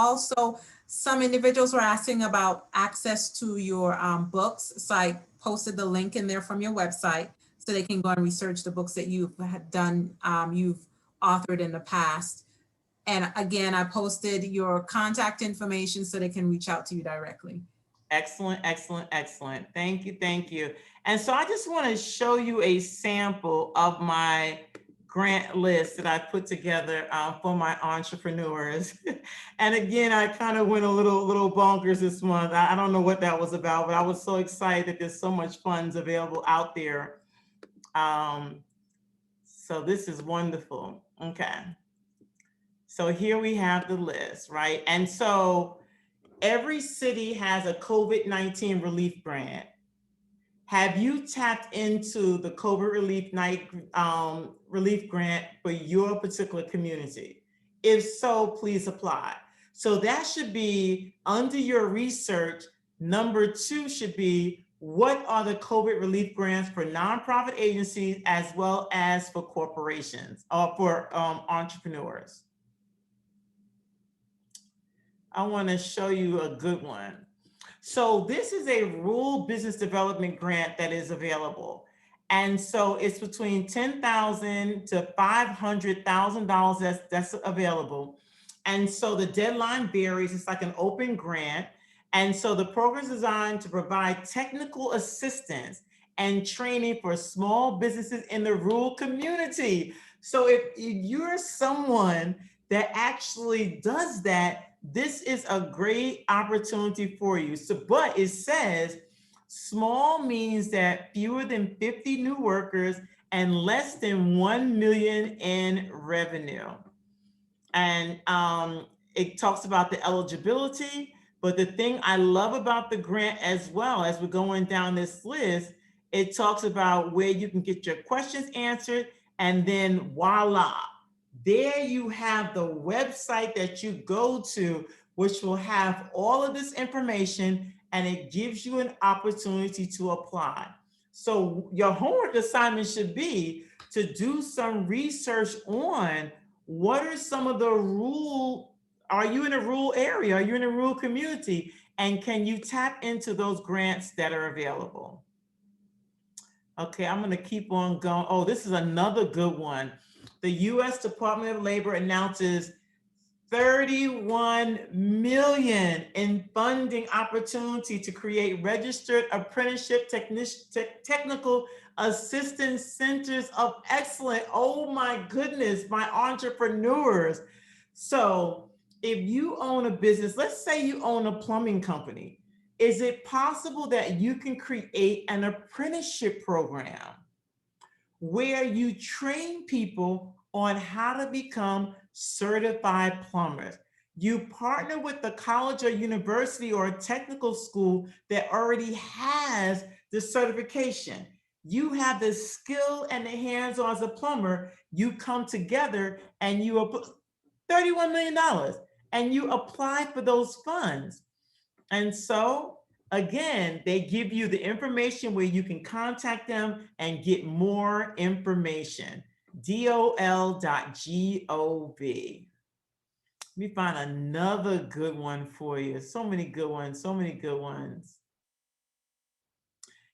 [SPEAKER 2] some individuals were asking about access to your books. So I posted the link in there from your website so they can go and research the books that you've done, you've authored in the past. And again, I posted your contact information so they can reach out to you directly.
[SPEAKER 1] Excellent, excellent, excellent. Thank you, thank you. And so I just want to show you a sample of my grant list that I put together for my entrepreneurs. And again, I kind of went a little bonkers this month. I don't know what that was about, but I was so excited that there's so much funds available out there. So this is wonderful. Okay. So here we have the list, right? And so every city has a COVID-19 relief grant. Have you tapped into the COVID relief grant for your particular community? If so, please apply. So that should be under your research. Number 2 should be, what are the COVID relief grants for nonprofit agencies as well as for corporations or for entrepreneurs? I want to show you a good one. So this is a rural business development grant that is available. And so it's between $10,000 to $500,000 that's available. And so the deadline varies. It's like an open grant. And so the program is designed to provide technical assistance and training for small businesses in the rural community. So if you're someone that actually does that, this is a great opportunity for you. So, but it says small means that fewer than 50 new workers and less than 1 million in revenue. And it talks about the eligibility, but the thing I love about the grant as well, as we're going down this list, it talks about where you can get your questions answered, and then voila, there you have the website that you go to, which will have all of this information, and it gives you an opportunity to apply. So your homework assignment should be to do some research on what are some of the are you in a rural area? Are you in a rural community? And can you tap into those grants that are available? Okay, I'm gonna keep on going. Oh, this is another good one. The U.S. Department of Labor announces 31 million in funding opportunity to create registered apprenticeship technical assistance centers of excellence. Oh my goodness, my entrepreneurs. So if you own a business, let's say you own a plumbing company, is it possible that you can create an apprenticeship program where you train people on how to become certified plumbers? You partner with the college or university or a technical school that already has the certification. You have the skill and the hands-on as a plumber. You come together and you $31 million and you apply for those funds. And so, again, they give you the information where you can contact them and get more information. dol.gov. Let me find another good one for you. So many good ones, so many good ones.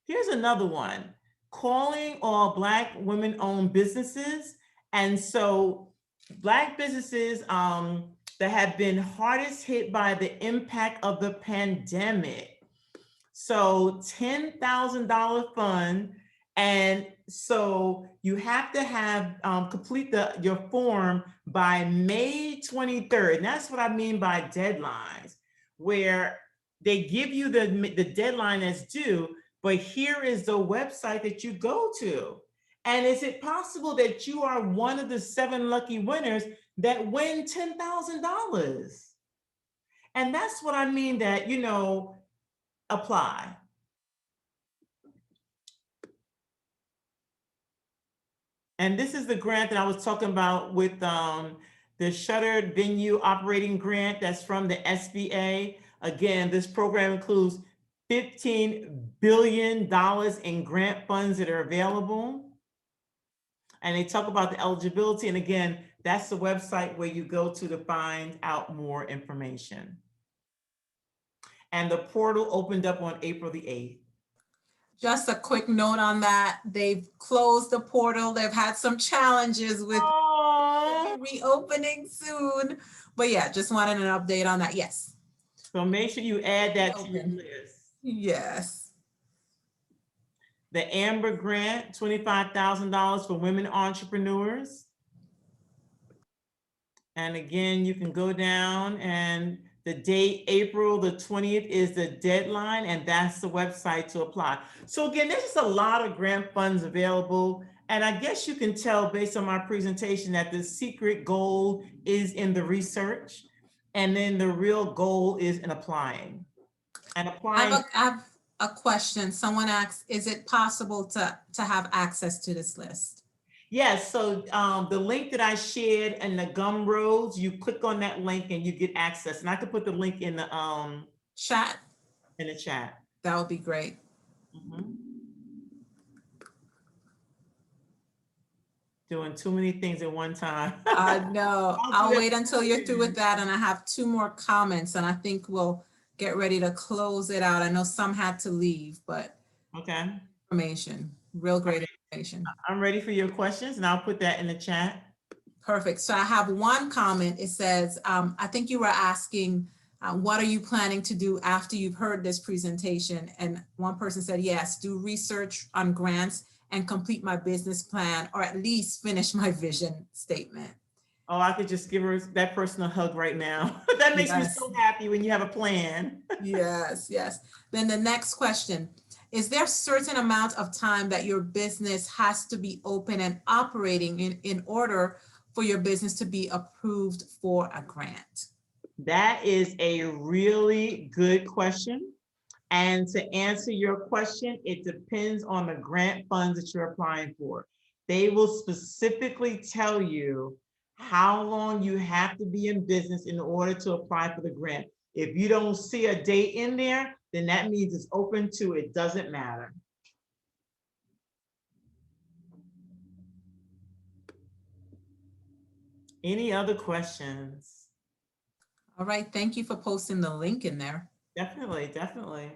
[SPEAKER 1] Here's another one, calling all Black women-owned businesses. And so Black businesses that have been hardest hit by the impact of the pandemic. So $10,000 fund. And so you have to have complete your form by May 23rd. And that's what I mean by deadlines, where they give you the deadline as due, but here is the website that you go to. And is it possible that you are one of the 7 lucky winners that win $10,000? And that's what I mean that, apply. And this is the grant that I was talking about with the Shuttered Venue Operating Grant that's from the SBA. Again, this program includes $15 billion in grant funds that are available. And they talk about the eligibility. And again, that's the website where you go to find out more information. And the portal opened up on April the 8th.
[SPEAKER 2] Just a quick note on that. They've closed the portal. They've had some challenges with reopening soon. But yeah, just wanted an update on that. Yes.
[SPEAKER 1] So make sure you add that to your list.
[SPEAKER 2] Yes.
[SPEAKER 1] The Amber Grant, $25,000 for women entrepreneurs. And again, you can go down, and the date, April the 20th, is the deadline, and that's the website to apply. So again, there's just a lot of grant funds available. And I guess you can tell based on my presentation that the secret goal is in the research, and then the real goal is in applying. And applying.
[SPEAKER 2] I have a question. Someone asks, is it possible to have access to this list?
[SPEAKER 1] Yes, so the link that I shared in the Gumroads, you click on that link and you get access. And I could put the link in the
[SPEAKER 2] chat.
[SPEAKER 1] In the chat.
[SPEAKER 2] That would be great.
[SPEAKER 1] Doing too many things at one time.
[SPEAKER 2] I know. I'll wait until you're through with that. And I have 2 more comments, and I think we'll get ready to close it out. I know some had to leave, but
[SPEAKER 1] okay.
[SPEAKER 2] Information, real great information.
[SPEAKER 1] I'm ready for your questions, and I'll put that in the chat.
[SPEAKER 2] Perfect. So I have one comment. It says, I think you were asking, what are you planning to do after you've heard this presentation? And one person said, yes, do research on grants and complete my business plan, or at least finish my vision statement.
[SPEAKER 1] Oh, I could just give that person a hug right now. That makes me so happy when you have a plan.
[SPEAKER 2] Yes, yes. Then the next question, is there a certain amount of time that your business has to be open and operating in order for your business to be approved for a grant?
[SPEAKER 1] That is a really good question. And to answer your question, it depends on the grant funds that you're applying for. They will specifically tell you how long you have to be in business in order to apply for the grant. If you don't see a date in there, then that means it's open to, it doesn't matter. Any other questions?
[SPEAKER 2] All right, thank you for posting the link in there.
[SPEAKER 1] Definitely, definitely.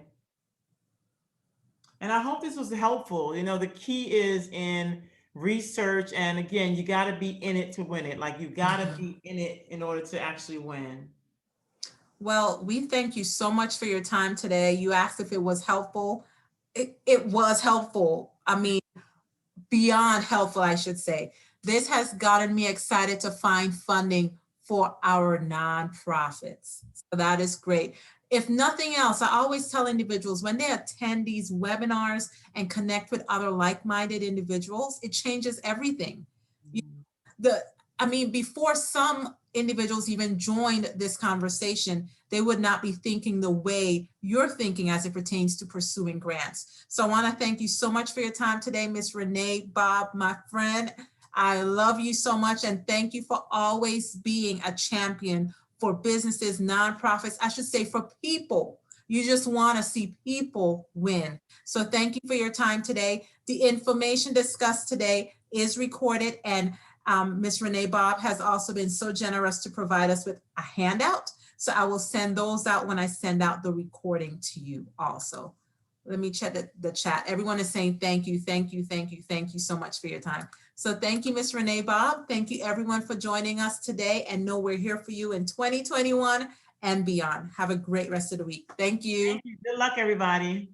[SPEAKER 1] And I hope this was helpful. You know, the key is in research. And again, you got to be in it to win it. Like you got to be in it in order to actually win.
[SPEAKER 2] Well, we thank you so much for your time today. You asked if it was helpful. It was helpful. I mean, beyond helpful, I should say. This has gotten me excited to find funding for our nonprofits. So that is great. If nothing else, I always tell individuals when they attend these webinars and connect with other like-minded individuals, it changes everything. Before some individuals even joined this conversation, they would not be thinking the way you're thinking as it pertains to pursuing grants. So I want to thank you so much for your time today, Miss Renee Bobb, my friend. I love you so much, and thank you for always being a champion for businesses, nonprofits, I should say for people, You just want to see people win. So thank you for your time today. The information discussed today is recorded, and Ms. Renee Bobb has also been so generous to provide us with a handout. So I will send those out when I send out the recording to you also. Let me check the chat. Everyone is saying thank you, thank you, thank you, thank you so much for your time. So thank you, Ms. Renee Bobb. Thank you everyone for joining us today, and know we're here for you in 2021 and beyond. Have a great rest of the week. Thank you.
[SPEAKER 1] Thank you. Good luck, everybody.